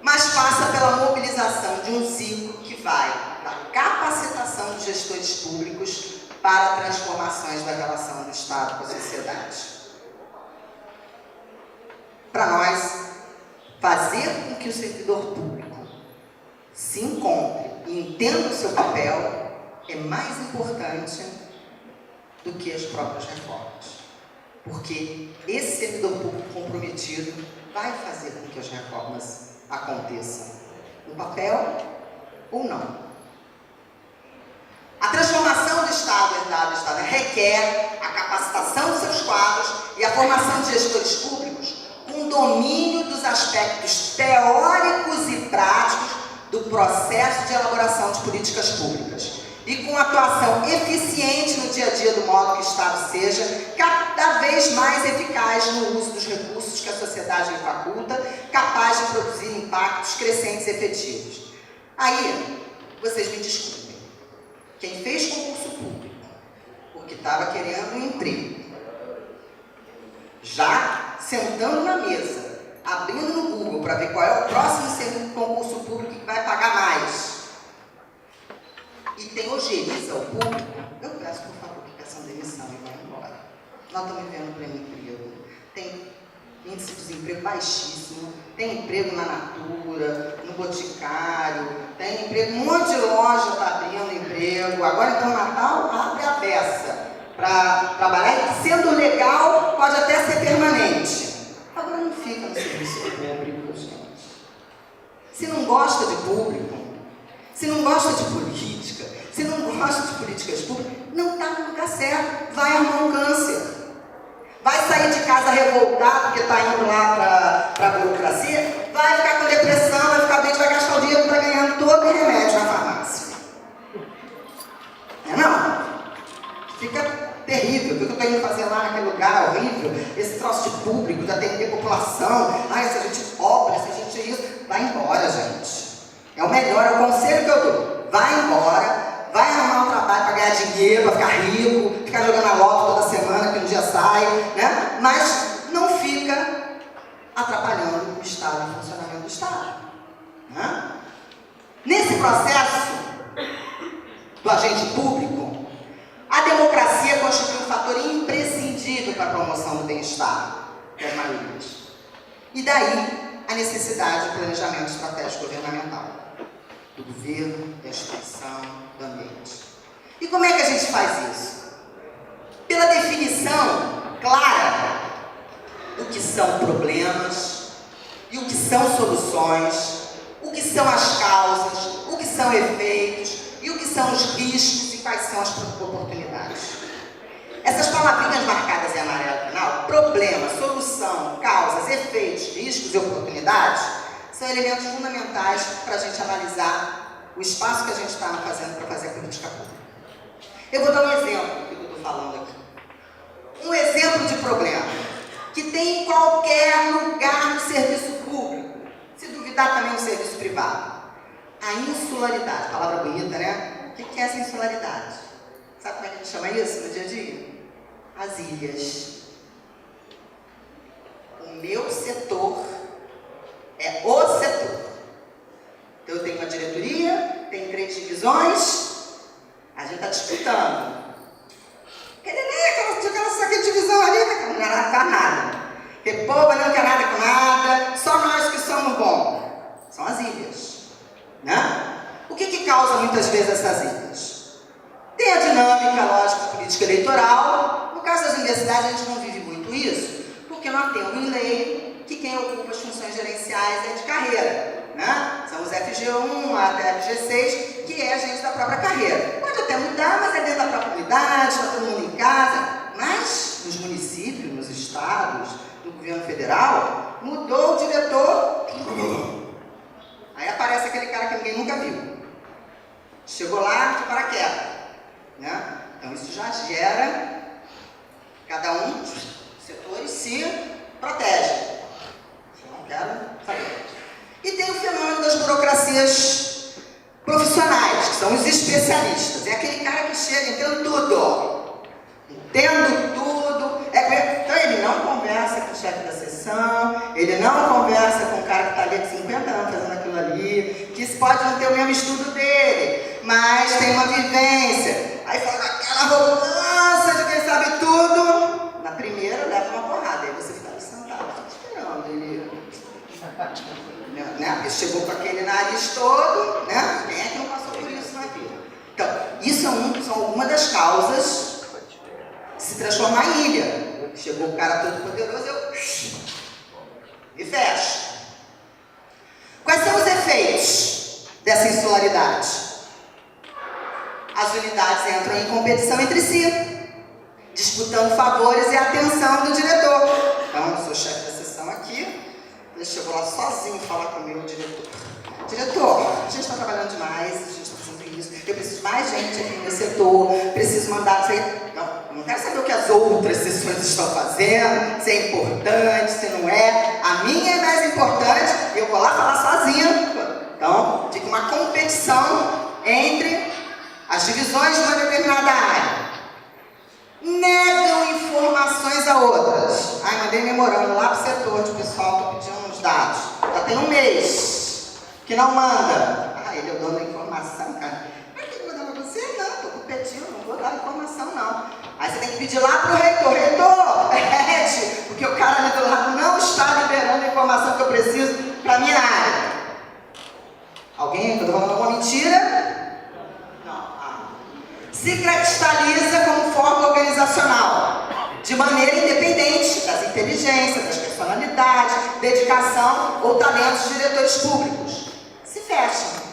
[SPEAKER 4] Mas passa pela mobilização de um ciclo que vai da capacitação dos gestores públicos para transformações da relação do Estado com a sociedade. Para nós, fazer com que o servidor público se encontre e entenda o seu papel é mais importante do que as próprias reformas. Porque esse servidor público comprometido vai fazer com que as reformas aconteçam, no papel ou não. A transformação do Estado, herdado do Estado, requer a capacitação dos seus quadros e a formação de gestores públicos com domínio dos aspectos teóricos e práticos do processo de elaboração de políticas públicas e com atuação eficiente no dia a dia do modo que o Estado seja cada vez mais eficaz no uso dos recursos que a sociedade lhe faculta, capaz de produzir impactos crescentes e efetivos. Aí, vocês me desculpem. Quem fez concurso público, porque estava querendo um emprego, já sentando na mesa, abrindo no Google para ver qual é o próximo concurso público que vai pagar mais, e tem ojeriza ao público, eu peço, por favor, que peçam demissão e vão embora. Nós estamos vivendo pleno emprego, tem índice de desemprego baixíssimo, tem emprego na Natura, no Boticário, tem emprego, um monte de loja está abrindo emprego, agora então Natal abre a beça para trabalhar, e sendo legal, pode até ser permanente. Agora não fica no serviço público, gente. Se não gosta de público, se não gosta de política, se não gosta de políticas públicas, não está no lugar certo, vai arrumar um câncer. Vai sair de casa revoltado porque está indo lá para a burocracia, vai ficar com depressão, vai ficar doente, vai gastar o dinheiro que está ganhando todo o remédio na farmácia. Não? Fica terrível. O que eu estou indo fazer lá naquele lugar horrível? Esse troço de público, de atender a população. Ai, se a gente pobre, se a gente isso. Vai embora, gente. É o melhor, é o conselho que eu dou. Vai embora. Vai arrumar um trabalho para ganhar dinheiro, para ficar rico, ficar jogando a loto toda semana, que um dia sai, né? Mas não fica atrapalhando o Estado, o funcionamento do Estado. Né? Nesse processo do agente público, a democracia constitui um fator imprescindível para a promoção do bem-estar das maiorias. E daí a necessidade de planejamento estratégico governamental, do governo, da instituição, do ambiente. E como é que a gente faz isso? Pela definição clara do que são problemas e o que são soluções, o que são as causas, o que são efeitos e o que são os riscos e quais são as oportunidades. Essas palavrinhas marcadas em amarelo no final, problema, solução, causas, efeitos, riscos e oportunidades, são elementos fundamentais para a gente analisar o espaço que a gente está fazendo para fazer a política pública. Eu vou dar um exemplo do que eu estou falando aqui. Um exemplo de problema que tem em qualquer lugar do serviço público, se duvidar também no serviço privado. A insularidade, palavra bonita, né? O que é essa insularidade? Sabe como é que a gente chama isso no dia a dia? As ilhas. O meu setor é o setor. Então eu tenho uma diretoria, tem 3 divisões, a gente está disputando. Aquela divisão ali, não quer nada com nada. Porque povo não quer nada com nada, só nós que somos bons. São as ilhas. Né? O que causa muitas vezes essas ilhas? Tem a dinâmica, lógica, política eleitoral. No caso das universidades, a gente não vive muito isso, porque nós temos em lei que quem ocupa as funções gerenciais é de carreira. Né? São os FG1 até FG6, que é a gente da própria carreira. Pode até mudar, mas é dentro da própria unidade, está todo mundo em casa. Mas nos municípios, nos estados, no governo federal, mudou o diretor. Aí aparece aquele cara que ninguém nunca viu. Chegou lá de paraquedas. Né? Então isso já gera, cada um dos setores se protege. Eu não quero saber. E tem o fenômeno das burocracias profissionais, que são os especialistas. É aquele cara que chega entendendo tudo. Entendo tudo. Então ele não conversa com o chefe da sessão, ele não conversa com o cara que está ali há 50 anos fazendo aquilo ali, que pode não ter o mesmo estudo dele, mas tem uma vivência. Aí fala aquela arrogância de quem sabe tudo. Na primeira leva uma porrada, aí você fica sentado esperando ele. Né? Porque chegou com aquele nariz todo, né? Quem é que não passou por isso na vida? Então, isso são algumas das causas de se transformar em ilha. Chegou o cara todo poderoso, eu e fecho. Quais são os efeitos dessa insularidade? As unidades entram em competição entre si, disputando favores e atenção do diretor. Então, eu sou chefe da sessão aqui, eu vou lá sozinho falar com o meu diretor. Diretor, a gente está trabalhando demais, a gente está fazendo isso, eu preciso de mais gente aqui no meu setor, preciso mandar isso aí. Não quero saber o que as outras sessões estão fazendo, se é importante, se não é. A minha é mais importante e eu vou lá falar sozinha. Então, fica uma competição entre as divisões de uma determinada área. Negam informações a outras. Ai, mandei memorando lá para o setor de pessoal, estou pedindo uns dados. Já tem um mês que não manda. Ah, ele é o dono da informação, cara. Mas que eu vou dar para você? Não, estou competindo, não vou dar informação, não. Aí você tem que pedir lá para o reitor. Reitor, pede, porque o cara ali do lado não está liberando a informação que eu preciso para a minha área. Alguém está falando alguma mentira? Não. Se cristaliza como forma organizacional, de maneira independente das inteligências, das personalidades, dedicação ou talentos dos diretores públicos. Se fecham.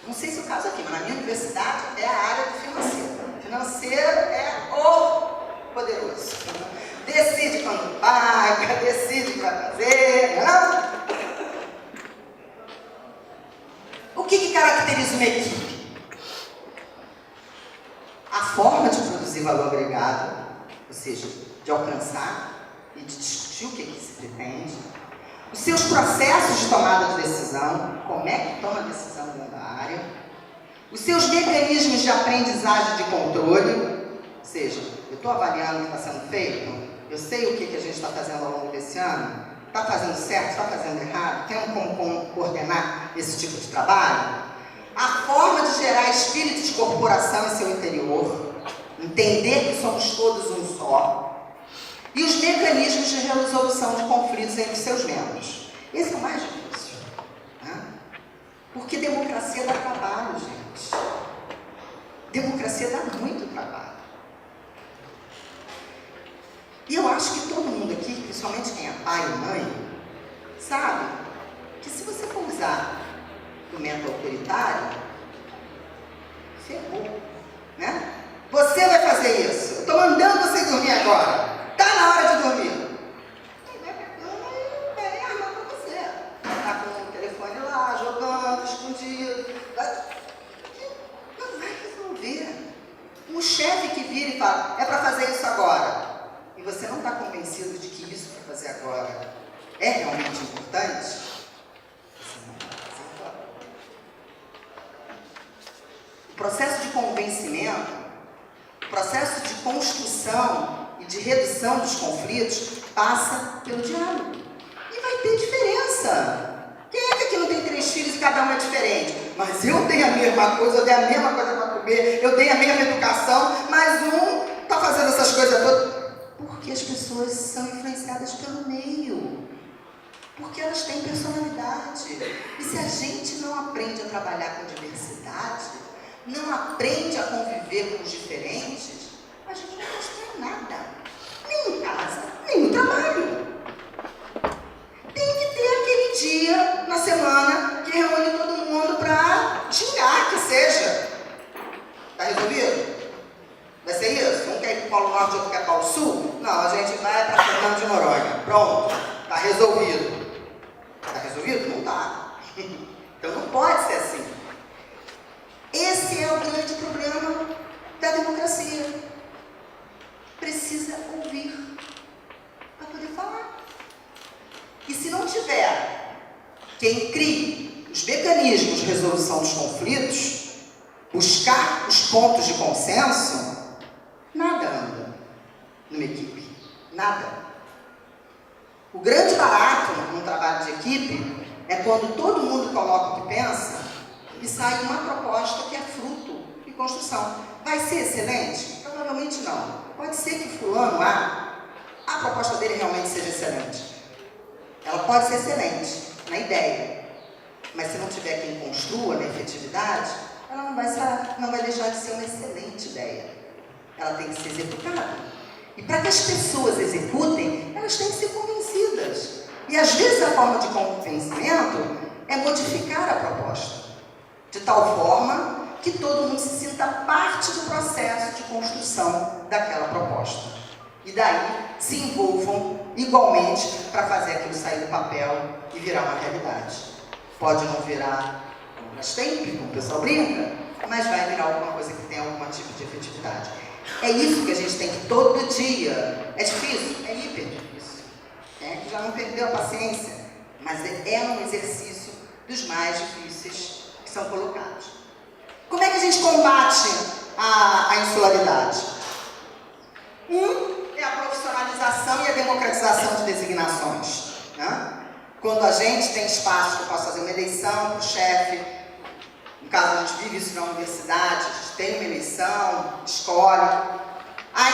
[SPEAKER 4] Não sei se é o caso aqui, mas na minha universidade é a área do financeiro. Financeiro é o poderoso. Decide quando paga, decide o que vai fazer, não? O que caracteriza uma equipe? A forma de produzir valor agregado, ou seja, de alcançar e de discutir o que se pretende, os seus processos de tomada de decisão, como é que toma a decisão dentro da área, os seus mecanismos de aprendizagem de controle, ou seja, eu estou avaliando o que está sendo feito, eu sei o que a gente está fazendo ao longo desse ano, está fazendo certo, está fazendo errado, tem como coordenar esse tipo de trabalho? A forma de gerar espírito de corporação em seu interior, entender que somos todos um só, e os mecanismos de resolução de conflitos entre seus membros. Esse é o mais difícil, né? Porque democracia dá trabalho, gente. Democracia dá muito trabalho. E eu acho que todo mundo aqui, principalmente quem é pai e mãe, sabe que se você for usar o método autoritário, ferrou, né? Você vai fazer isso. Eu estou mandando você dormir agora. Está na hora de dormir. Aí vai pra cama e pega a arma para você. Está com o telefone lá, jogando, escondido. Não vai resolver. Um chefe que vira e fala, é para fazer isso agora. E você não está convencido de que isso para fazer agora é realmente importante, você não vai fazer agora. O processo de convencimento, o processo de construção e de redução dos conflitos passa pelo diálogo. E vai ter diferença. Quem é que aqui não tem 3 filhos e cada um é diferente? Mas eu tenho a mesma coisa, eu dei a mesma coisa para comer, eu dei a mesma educação, mas um está fazendo essas coisas todas. Porque as pessoas são influenciadas pelo meio. Porque elas têm personalidade. E se a gente não aprende a trabalhar com diversidade, não aprende a conviver com os diferentes, a gente não consegue nada. Nem em casa, nem no trabalho. Tem que ter aquele dia na semana que reúne todo mundo para xingar, que seja. Tá resolvido? Vai ser isso? Um quer ir para o Polo Norte, outro quer para o Sul? Não, a gente vai para Fernando de Noronha. Pronto, está resolvido. Está resolvido? Não está. Então não pode ser assim. Esse é o grande problema da democracia. Precisa ouvir para poder falar. E se não tiver quem crie os mecanismos de resolução dos conflitos, buscar os pontos de consenso, nada anda numa equipe. Nada. O grande barato num trabalho de equipe é quando todo mundo coloca o que pensa e sai uma proposta que é fruto de construção. Vai ser excelente? Provavelmente não. Pode ser que fulano a proposta dele realmente seja excelente. Ela pode ser excelente na ideia, mas se não tiver quem construa na efetividade, ela não vai deixar de ser uma excelente ideia. Ela tem que ser executada. E para que as pessoas executem, elas têm que ser convencidas. E às vezes a forma de convencimento é modificar a proposta, de tal forma que todo mundo se sinta parte do processo de construção daquela proposta. E daí se envolvam igualmente para fazer aquilo sair do papel e virar uma realidade. Pode não virar como sempre, como o pessoal brinca, mas vai virar alguma coisa que tenha algum tipo de efetividade. É isso que a gente tem que todo dia. É difícil? É hiper difícil. Que já não perdeu a paciência, mas é um exercício dos mais difíceis que são colocados. Como é que a gente combate a insularidade? É a profissionalização e a democratização de designações. Né? Quando a gente tem espaço que eu posso fazer uma eleição para o chefe, no caso a gente vive isso na universidade, a gente tem uma eleição, escolhe. Aí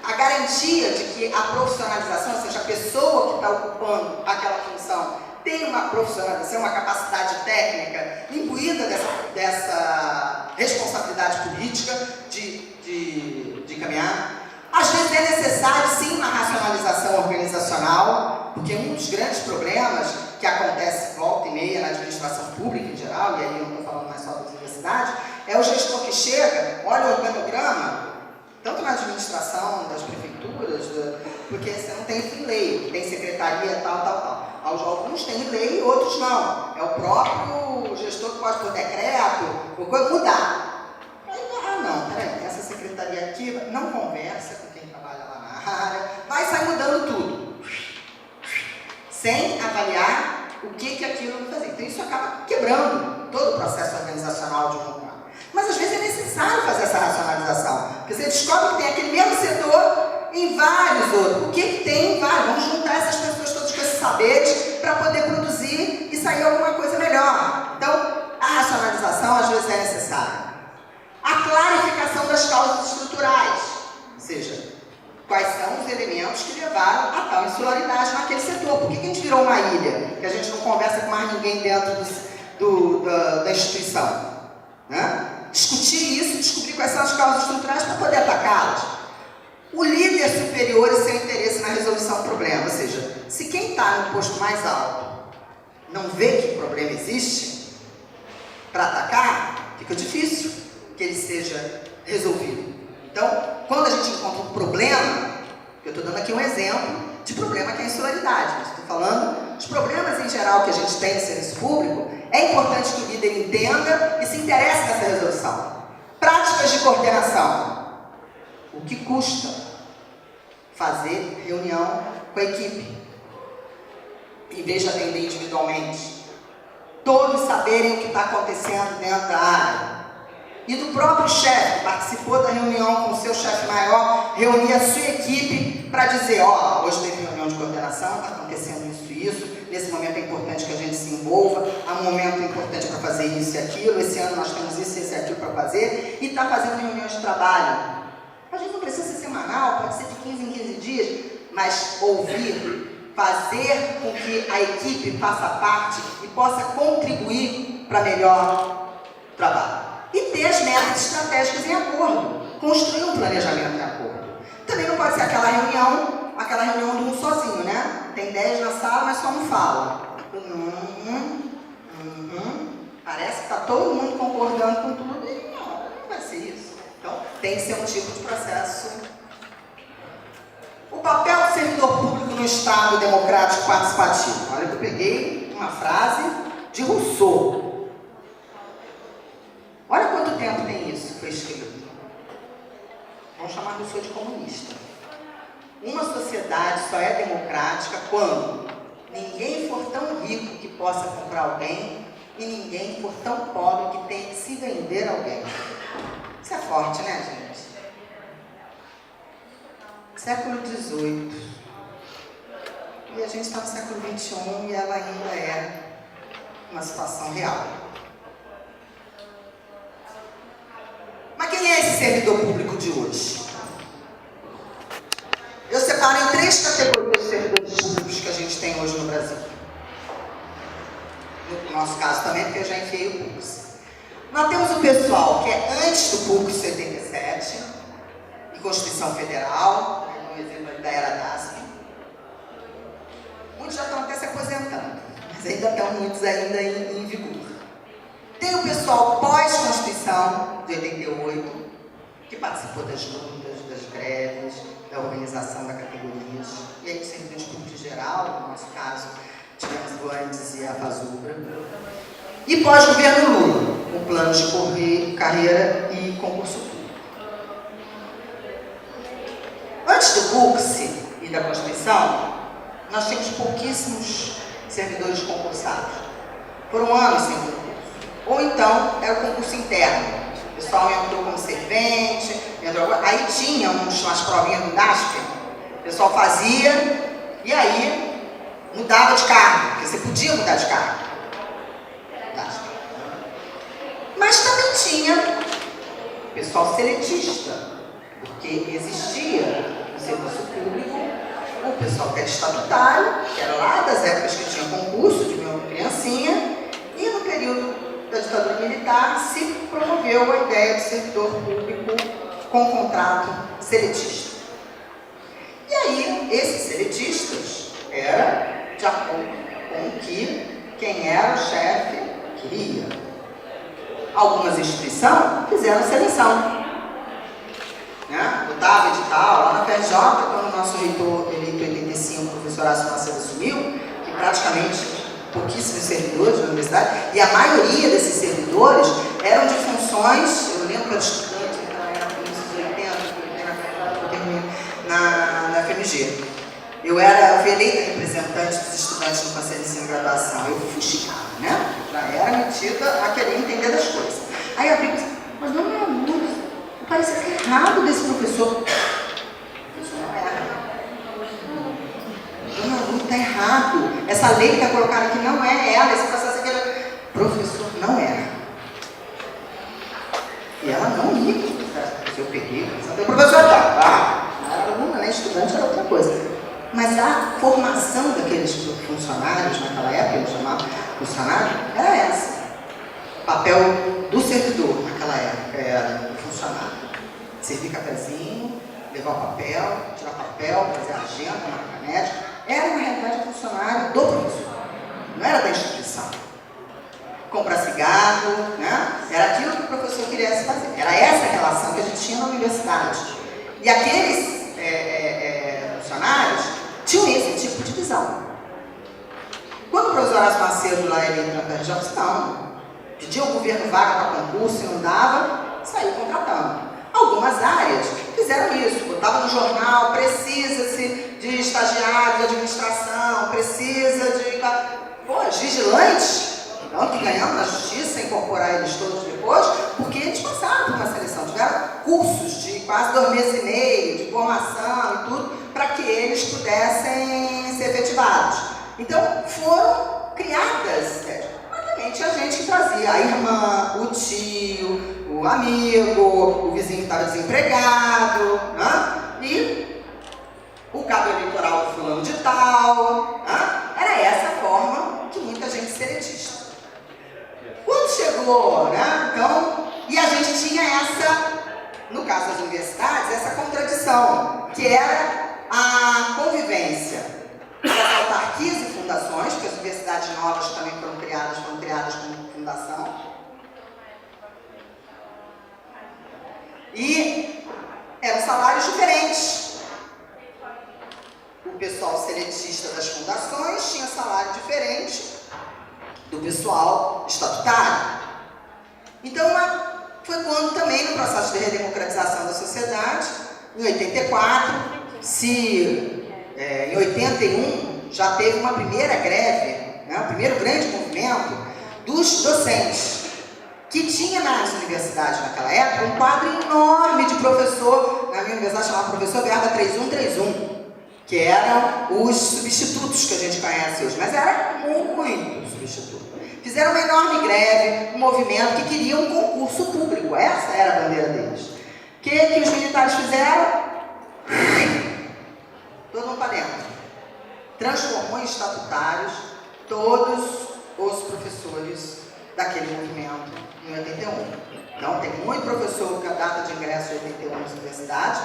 [SPEAKER 4] a garantia de que a profissionalização, ou seja, a pessoa que está ocupando aquela função, tem uma profissionalização, uma capacidade técnica imbuída dessa responsabilidade política de caminhar. Às vezes é necessário, sim, uma racionalização organizacional, porque um dos grandes problemas que acontece volta e meia na administração pública em geral, e aí eu não estou falando mais só das universidades, é o gestor que chega, olha o organograma, tanto na administração, das prefeituras, porque você não tem lei, tem secretaria, tal. Alguns têm lei, outros não. É o próprio gestor que pode, por decreto, mudar. Aí, não, peraí, essa secretaria aqui não conversa com quem trabalha lá na área, vai sair mudando tudo, sem avaliar o que aquilo vai fazer. Então isso acaba quebrando todo o processo organizacional de um lugar. Mas às vezes é necessário fazer essa racionalização, porque você descobre que tem aquele mesmo setor em vários outros. O que tem em vários? Vamos juntar essas pessoas todas com esses saberes para poder produzir e sair alguma coisa melhor. Então, a racionalização às vezes é necessária. A clarificação das causas estruturais, ou seja, quais são os elementos que levaram a tal insularidade naquele setor. Por que a gente virou uma ilha? Que a gente não conversa com mais ninguém dentro da instituição. Né? Discutir isso, descobrir quais são as causas estruturais para poder atacá-las. O líder superior e seu interesse na resolução do problema, ou seja, se quem está no posto mais alto não vê que o problema existe, para atacar, fica difícil que ele seja resolvido. Então, quando a gente encontra um problema, eu estou dando aqui um exemplo de problema que é a insularidade, mas estou falando de problemas em geral que a gente tem no serviço público, é importante que o líder entenda e se interesse nessa resolução. Práticas de coordenação. O que custa fazer reunião com a equipe, em vez de atender individualmente? Todos saberem o que está acontecendo dentro da área. E do próprio chefe, que participou da reunião com o seu chefe maior, reunir a sua equipe para dizer, hoje teve reunião de coordenação, está acontecendo isso e isso, nesse momento é importante que a gente se envolva, há um momento importante para fazer isso e aquilo, esse ano nós temos isso e aquilo para fazer, e está fazendo reuniões de trabalho. A gente não precisa ser semanal, pode ser de 15 em 15 dias, mas ouvir, fazer com que a equipe faça parte e possa contribuir para melhor trabalho. E ter as metas estratégicas em acordo, construir um planejamento em acordo. Também não pode ser aquela reunião de um sozinho, né? Tem 10 na sala, mas só um fala. Parece que está todo mundo concordando com tudo e não vai ser isso. Então, tem que ser um tipo de processo. O papel do servidor público no Estado democrático participativo. Olha que eu peguei uma frase de Rousseau. Olha quanto tempo tem isso que foi escrito. Vamos chamar Rousseau de comunista. Uma sociedade só é democrática quando ninguém for tão rico que possa comprar alguém e ninguém for tão pobre que tenha que se vender a alguém. Isso é forte, né, gente? Século XVIII. E a gente está no século XXI e ela ainda é uma situação real. Mas quem é esse servidor público de hoje? Eu separo em 3 categorias de servidores públicos que a gente tem hoje no Brasil. No nosso caso também, porque eu já enfiei o PUCS. Nós temos o pessoal que é antes do PUCS 77, em Constituição Federal, um exemplo ali da era DASP. Muitos já estão até se aposentando, mas ainda estão muitos ainda em vigor. Tem o pessoal pós-Constituição de 88, que participou das lutas, das greves, da organização da categorias, e aí do Serviço Público Geral, no nosso caso, tivemos o Andes e a Fazubra. E pós-governo Lula, com planos de carreira e concurso público. Antes do CURSE e da Constituição, nós tínhamos pouquíssimos servidores concursados. Foram anos sem concurso. Ou então, era o concurso interno. O pessoal entrou como servente, aí tinha umas provinhas do DASP, o pessoal fazia, e aí mudava de cargo, porque você podia mudar de cargo. Mas também tinha pessoal seletista, porque existia no serviço público o pessoal que era estatutário, que era lá das épocas que tinha concurso de minha criancinha, e no período da ditadura militar se promoveu a ideia de servidor público com contrato seletista. E aí, esses seletistas era de acordo com o que quem era o chefe queria. Algumas instituições fizeram seleção. Botava edital lá na FRJ, quando o nosso reitor eleito em 85, o professor Horácio Macedo assumiu, que praticamente pouquíssimos servidores da universidade, e a maioria desses servidores eram de funções, eu lembro que eu era estudante, era no início dos 80, na FMG. Eu fui eleita representante dos estudantes no Conselho de Ensino e Graduação. Eu fui fuxicada, né? Já era metida a querer entender das coisas. Aí eu abri e disse, mas não é muito. Parece que é errado desse professor. O professor não erra. Dona Lu, está errado. Essa lei que está colocada aqui não é ela. Esse processo aqui é... Professor não erra. E ela não ia. Eu peguei. O professor tá. Era aluna, né? Estudante era outra coisa. Mas a formação daqueles funcionários naquela época, eu chamava funcionário, era essa. O papel do servidor naquela época era o funcionário. Servir cafezinho, levar o papel, tirar papel, fazer a agenda, marcar médica. Era, na realidade, o funcionário do professor. Não era da instituição. Comprar cigarro, né? Era aquilo que o professor queria fazer. Era essa a relação que a gente tinha na universidade. E aqueles funcionários tinham esse tipo de visão. Quando o professor Horácio Macedo lá eleito na FRJ, não, pedia ao governo vaga para concurso e não dava, saiu contratando. Algumas áreas fizeram isso, botava no jornal, precisa-se de estagiários de administração, precisa de... os vigilantes, então, que ganhamos na justiça, incorporar eles todos depois, porque eles passaram por uma seleção, tiveram cursos de quase 2 meses e meio, de formação e tudo, para que eles pudessem ser efetivados. Então, foram criadas, mas também tinha gente que trazia a irmã, o tio, o amigo, o vizinho que estava desempregado, né? E o cabo eleitoral do fulano de tal, né? Era essa a forma que muita gente seletista. Quando chegou, né? Então, e a gente tinha essa, no caso das universidades, essa contradição, que era a convivência das autarquias e fundações, porque as universidades novas também foram criadas como fundação, e eram salários diferentes. O pessoal seletista das fundações tinha salário diferente do pessoal estatutário. Então, foi quando também, no processo de redemocratização da sociedade, em 84, em 81, já teve uma primeira greve, né, o primeiro grande movimento dos docentes, que tinha nas universidades naquela época um quadro enorme de professor, na minha universidade chamava professor verba 3131, que eram os substitutos que a gente conhece hoje, mas era muito substituto. Fizeram uma enorme greve, um movimento que queria um concurso público, essa era a bandeira deles. O que os militares fizeram? Todo mundo para dentro. Transformou em estatutários todos os professores daquele movimento em 81. Então, tem muito professor que a data de ingresso de 81 nas universidades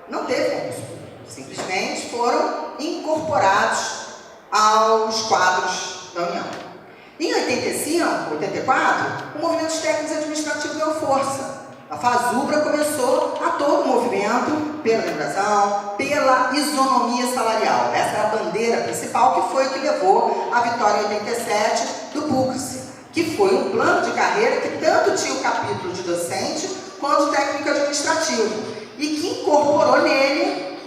[SPEAKER 4] não teve concurso público. Simplesmente foram incorporados aos quadros da União. Em 85, 84, o movimento dos técnicos administrativos deu força. A FASUBRA começou a todo o movimento pela lembração, pela isonomia salarial. Essa era a bandeira principal, que foi o que levou à vitória em 87 do PUCS, que foi um plano de carreira que tanto tinha o capítulo de docente quanto o técnico administrativo, e que incorporou nele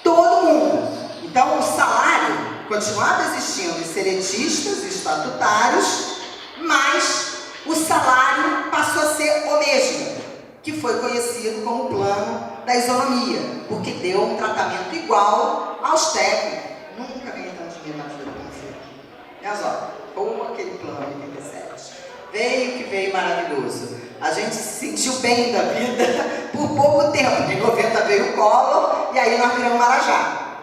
[SPEAKER 4] todo mundo. Então, o salário continuava existindo em seretistas e estatutários, mas o salário passou a ser o mesmo, que foi conhecido como plano da isonomia, porque deu um tratamento igual aos técnicos. Nunca ganhei tanto dinheiro na vida como foi aqui. Mas olha, como aquele plano em 87. Veio que veio maravilhoso. A gente se sentiu bem da vida por pouco tempo. Em 90 veio o Collor e aí nós viramos Marajá.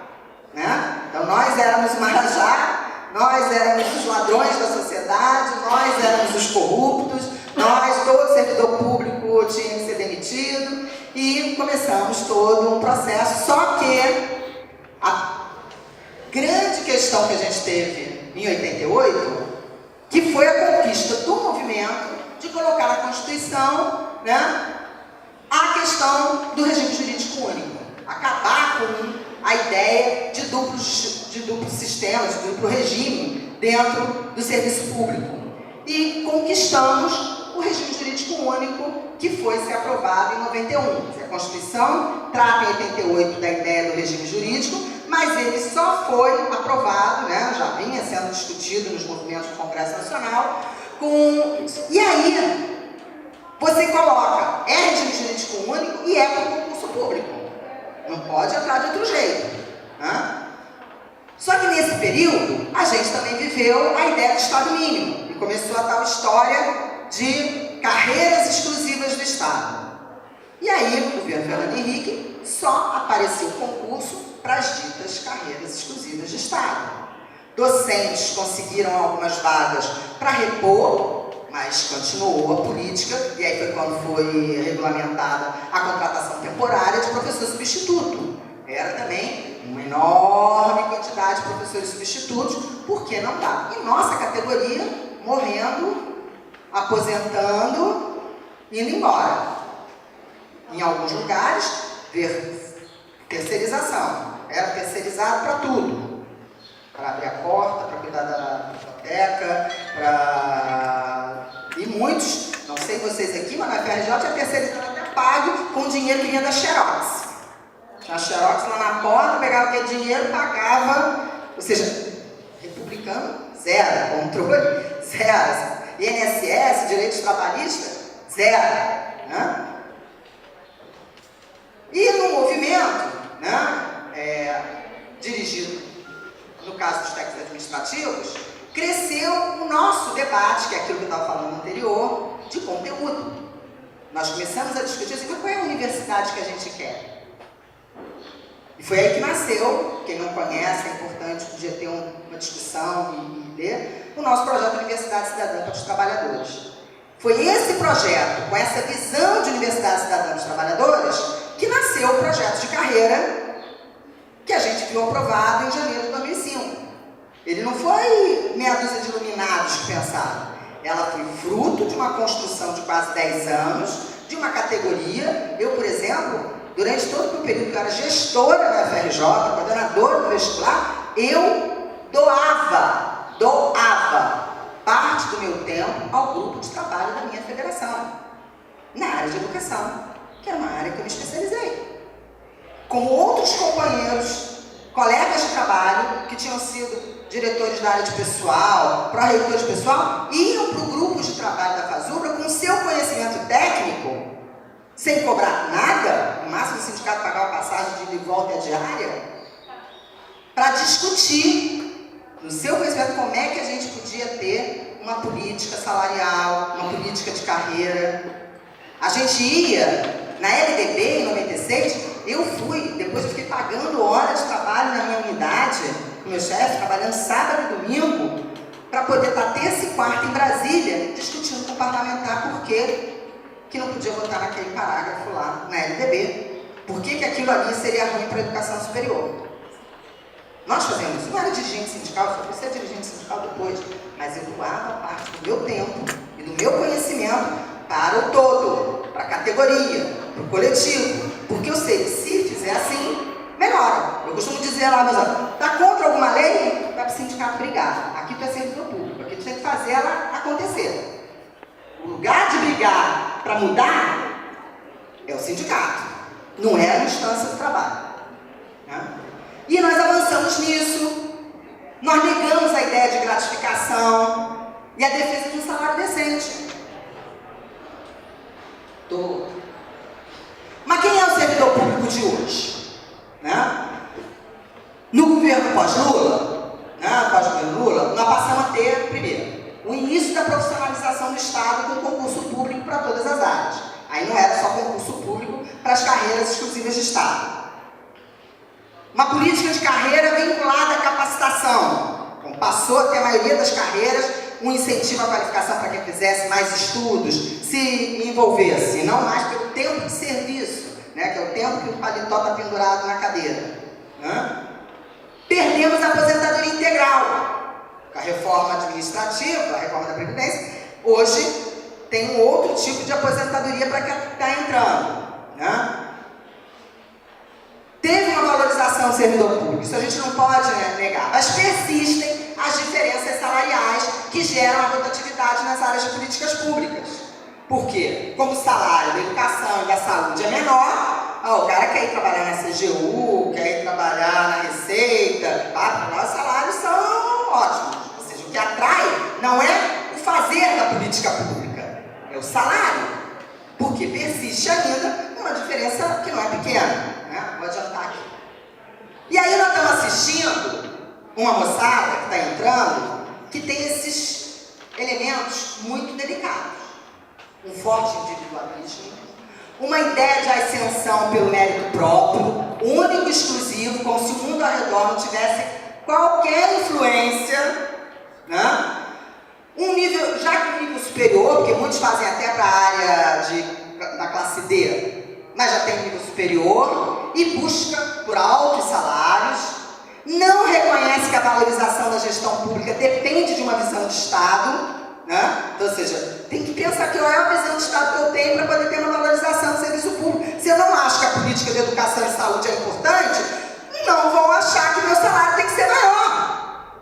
[SPEAKER 4] Né? Então nós éramos Marajá, nós éramos os ladrões da sociedade, nós éramos os corruptos, nós, todo servidor público tinha que ser demitido, e começamos todo um processo. Só que a grande questão que a gente teve em 88, que foi a conquista do movimento de colocar na Constituição, né, a questão do regime jurídico único, acabar com a ideia de duplo sistema, de duplo regime dentro do serviço público. E conquistamos o regime jurídico único, que foi ser aprovado em 91. A Constituição trata em 88 da ideia do regime jurídico, mas ele só foi aprovado, né, já vinha sendo discutido nos movimentos do Congresso Nacional, e aí você coloca, é regime jurídico único e é por concurso público. Não pode entrar de outro jeito. Né? Só que nesse período, a gente também viveu a ideia do Estado mínimo, e começou a tal história de carreiras exclusivas do Estado. E aí, no governo Fernando Henrique, só apareceu concurso para as ditas carreiras exclusivas do Estado. Docentes conseguiram algumas vagas para repor, mas continuou a política, e aí foi quando foi regulamentada a contratação temporária de professor substituto. Era também uma enorme quantidade de professores substitutos, porque não dá. E nossa categoria morrendo, aposentando, indo embora. Em alguns lugares, terceirização. Era terceirizado para tudo. Para abrir a porta, para cuidar da biblioteca, e muitos, não sei vocês aqui, mas na FRJ tinha terceirizado até pago com dinheiro que vinha da Xerox. Tinha a Xerox lá na porta, pegava aquele dinheiro, pagava, ou seja, republicano, zero, controle, zero. INSS, direitos trabalhistas, zero. Né? E no movimento, né, dirigido, no caso dos técnicos administrativos, cresceu o nosso debate, que é aquilo que eu estava falando anterior, de conteúdo. Nós começamos a discutir assim, qual é a universidade que a gente quer? E foi aí que nasceu, quem não conhece, é importante, podia ter uma discussão e ler, o nosso projeto Universidade Cidadã para os Trabalhadores. Foi esse projeto, com essa visão de Universidade Cidadã dos Trabalhadores, que nasceu o projeto de carreira que a gente viu aprovado em janeiro de 2005. Ele não foi meia dúzia de iluminados que pensaram. Ela foi fruto de uma construção de quase 10 anos, de uma categoria. Eu, por exemplo, durante todo o período que eu era gestora da FRJ, coordenadora do vestibular, eu doava parte do meu tempo ao grupo de trabalho da minha federação, na área de educação, que é uma área que eu me especializei. Como outros companheiros, colegas de trabalho, que tinham sido diretores da área de pessoal, pró-reitores de pessoal, iam para o grupo de trabalho da FASUBRA com seu conhecimento técnico, sem cobrar nada, no máximo o sindicato pagava a passagem de ida e volta e a diária, para discutir, no seu conhecimento, como é que a gente podia ter uma política salarial, uma política de carreira. A gente ia na LDB, em 96, eu fui, depois eu fiquei pagando horas de trabalho na minha unidade, com meu chefe, trabalhando sábado e domingo, para poder estar terça e quarta em Brasília, discutindo com o parlamentar por que não podia votar naquele parágrafo lá na LDB, por que aquilo ali seria ruim para a educação superior. Nós fazemos isso, não era dirigente sindical, só fui ser dirigente sindical depois, mas eu doava parte do meu tempo e do meu conhecimento para o todo, para a categoria, para o coletivo, porque eu sei que se fizer assim, melhora. Eu costumo dizer lá, meus amigos, está contra alguma lei? Vai para o sindicato brigar. Aqui tu é servidor público, aqui tu tem que fazer ela acontecer. O lugar de brigar para mudar é o sindicato, não é a instância do trabalho. Né? E nós avançamos nisso, nós negamos a ideia de gratificação e a defesa de um salário decente. Mas quem é o servidor público de hoje? Né? No governo pós-Lula, nós passamos a ter, primeiro, o início da profissionalização do Estado com concurso público para todas as áreas. Aí não era só concurso público para as carreiras exclusivas de Estado. Uma política de carreira vinculada à capacitação. Então, passou a ter a maioria das carreiras um incentivo à qualificação para quem fizesse mais estudos, se envolvesse, não mais pelo tempo de serviço, né, que é o tempo que o paletó está pendurado na cadeira. Né? Perdemos a aposentadoria integral. Com a reforma administrativa, a reforma da Previdência, hoje tem um outro tipo de aposentadoria para quem está entrando. Né? Teve uma valorização do servidor público, isso a gente não pode negar, mas persistem as diferenças salariais que geram a rotatividade nas áreas de políticas públicas. Por quê? Como o salário da educação e da saúde é menor, o cara quer ir trabalhar na CGU, quer ir trabalhar na Receita, lá os salários são ótimos. Ou seja, o que atrai não é o fazer da política pública, é o salário. Porque persiste ainda uma diferença que não é pequena. Vou adiantar aqui. E aí nós estamos assistindo uma moçada que está entrando que tem esses elementos muito delicados. Um forte individualismo, uma ideia de ascensão pelo mérito próprio, único e exclusivo, como se o mundo ao redor não tivesse qualquer influência, né? Um nível, já que um nível superior, porque muitos fazem até para a área da classe D, mas já tem um nível superior e busca por altos salários, não reconhece que a valorização da gestão pública depende de uma visão de Estado, né? Então, ou seja, tem que pensar que qual é a visão de Estado que eu tenho para poder ter uma valorização do serviço público. Se eu não acho que a política de educação e saúde é importante, não vão achar que meu salário tem que ser maior.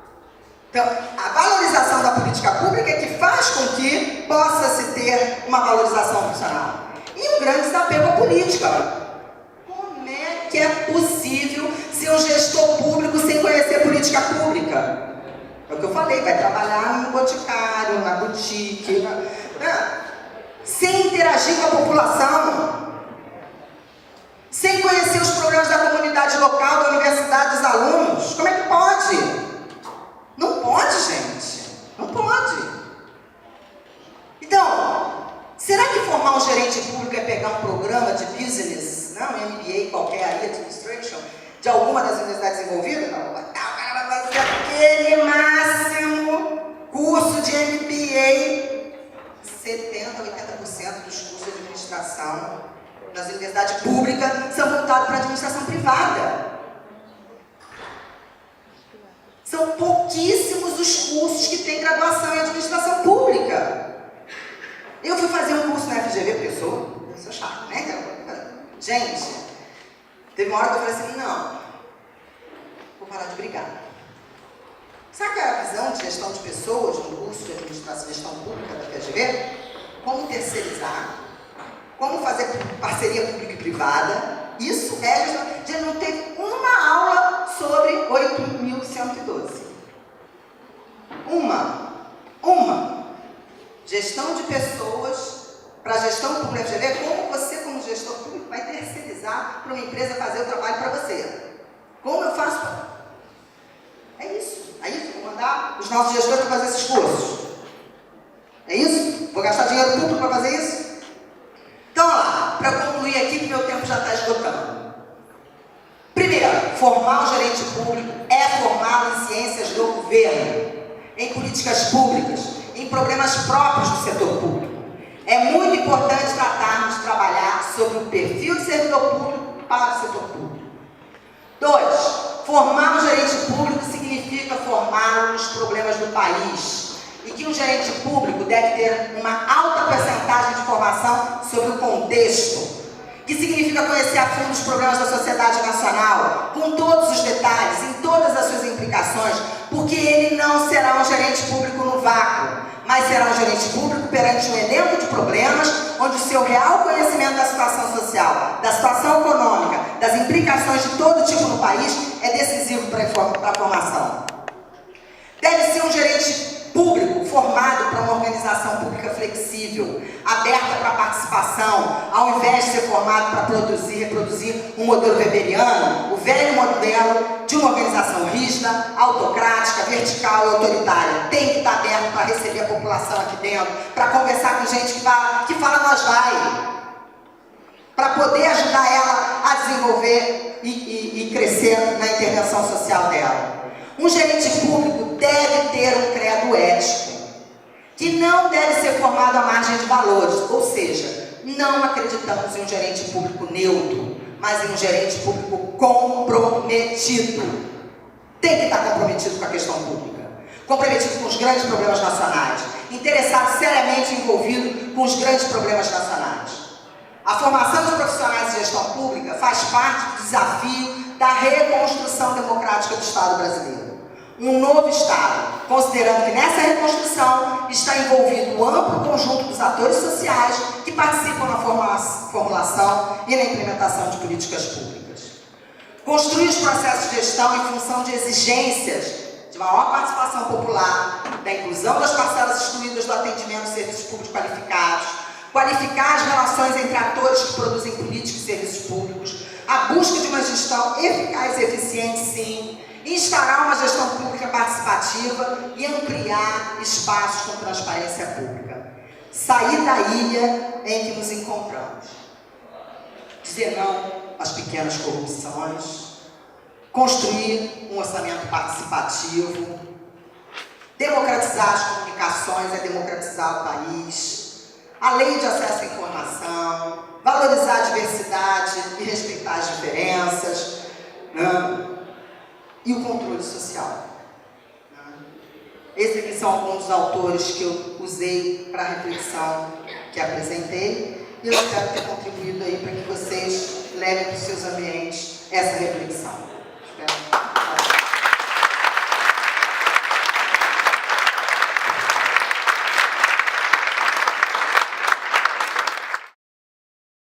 [SPEAKER 4] Então, a valorização da política pública é que faz com que possa se ter uma valorização funcional. E um grande desapego à política. Como é que é possível ser um gestor público sem conhecer política pública? É o que eu falei, vai trabalhar no boticário, na boutique, sem interagir com a população, sem conhecer os problemas da comunidade local, da universidade, dos alunos. Como é que pode? Não pode, gente. Não pode. Então, será que formar um gerente público é pegar um programa de business, não, um MBA qualquer aí, administration, de alguma das universidades envolvidas? Não, o cara vai fazer aquele máximo curso de MBA. 70% a 80% dos cursos de administração das universidades públicas são voltados para a administração privada. São pouquíssimos os cursos que têm graduação em administração pública. Eu fui fazer um curso na FGV, porque eu sou chato, né? Gente, teve uma hora que eu falei assim, não, vou parar de brigar. Sabe qual é a visão de gestão de pessoas no curso de administração e gestão pública da FGV? Como terceirizar, como fazer parceria pública e privada. Isso é gestão. Já não teve uma aula sobre 8.112. Uma. Gestão de pessoas para a gestão pública da FGV, como você, como gestor público, vai terceirizar para uma empresa fazer o trabalho para você. Como eu faço? É isso. Vou mandar os nossos gestores para fazer esses cursos. É isso? Vou gastar dinheiro público para fazer isso? Então, lá, para concluir aqui, que meu tempo já está esgotando. Primeiro, formar um gerente público é formá-lo em ciências do governo, em políticas públicas, em problemas próprios do setor público. É muito importante tratarmos de trabalhar sobre o perfil de servidor público para o setor público. 2, formar um gerente público significa formar os problemas do país. E que um gerente público deve ter uma alta percentagem de informação sobre o contexto, que significa conhecer a fundo os problemas da sociedade nacional, com todos os detalhes, em todas as suas implicações, porque ele não será um gerente público no vácuo, mas será um gerente público perante um elenco de problemas, onde o seu real conhecimento da situação social, da situação econômica, das implicações de todo tipo no país é decisivo para a formação. Deve ser um gerente público formado para uma organização pública flexível, aberta para a participação, ao invés de ser formado para reproduzir um modelo weberiano, o velho modelo de uma organização rígida, autocrática, vertical e autoritária. Tem que estar aberto para receber a população aqui dentro, para conversar com gente que fala nós vai, para poder ajudar ela a desenvolver e crescer na intervenção social dela. Um gerente público deve ter um credo ético, que não deve ser formado à margem de valores, ou seja, não acreditamos em um gerente público neutro, mas em um gerente público comprometido. Tem que estar comprometido com a questão pública, comprometido com os grandes problemas nacionais, interessado, seriamente envolvido com os grandes problemas nacionais. A formação dos profissionais de gestão pública faz parte do desafio da reconstrução democrática do Estado brasileiro. Um novo Estado, considerando que nessa reconstrução está envolvido o amplo conjunto dos atores sociais que participam na formulação e na implementação de políticas públicas. Construir os processos de gestão em função de exigências de maior participação popular, da inclusão das parcelas excluídas do atendimento de serviços públicos qualificados, qualificar as relações entre atores que produzem políticas e serviços públicos, a busca de uma gestão eficaz e eficiente, sim, instaurar uma gestão pública participativa e ampliar espaços com transparência pública. Sair da ilha em que nos encontramos. Dizer não às pequenas corrupções, construir um orçamento participativo, democratizar as comunicações é democratizar o país, a lei de acesso à informação, valorizar a diversidade e respeitar as diferenças, e o controle social. Esses aqui são alguns dos autores que eu usei para a reflexão que apresentei, e eu espero ter contribuído aí para que vocês levem para os seus ambientes essa reflexão. Espero.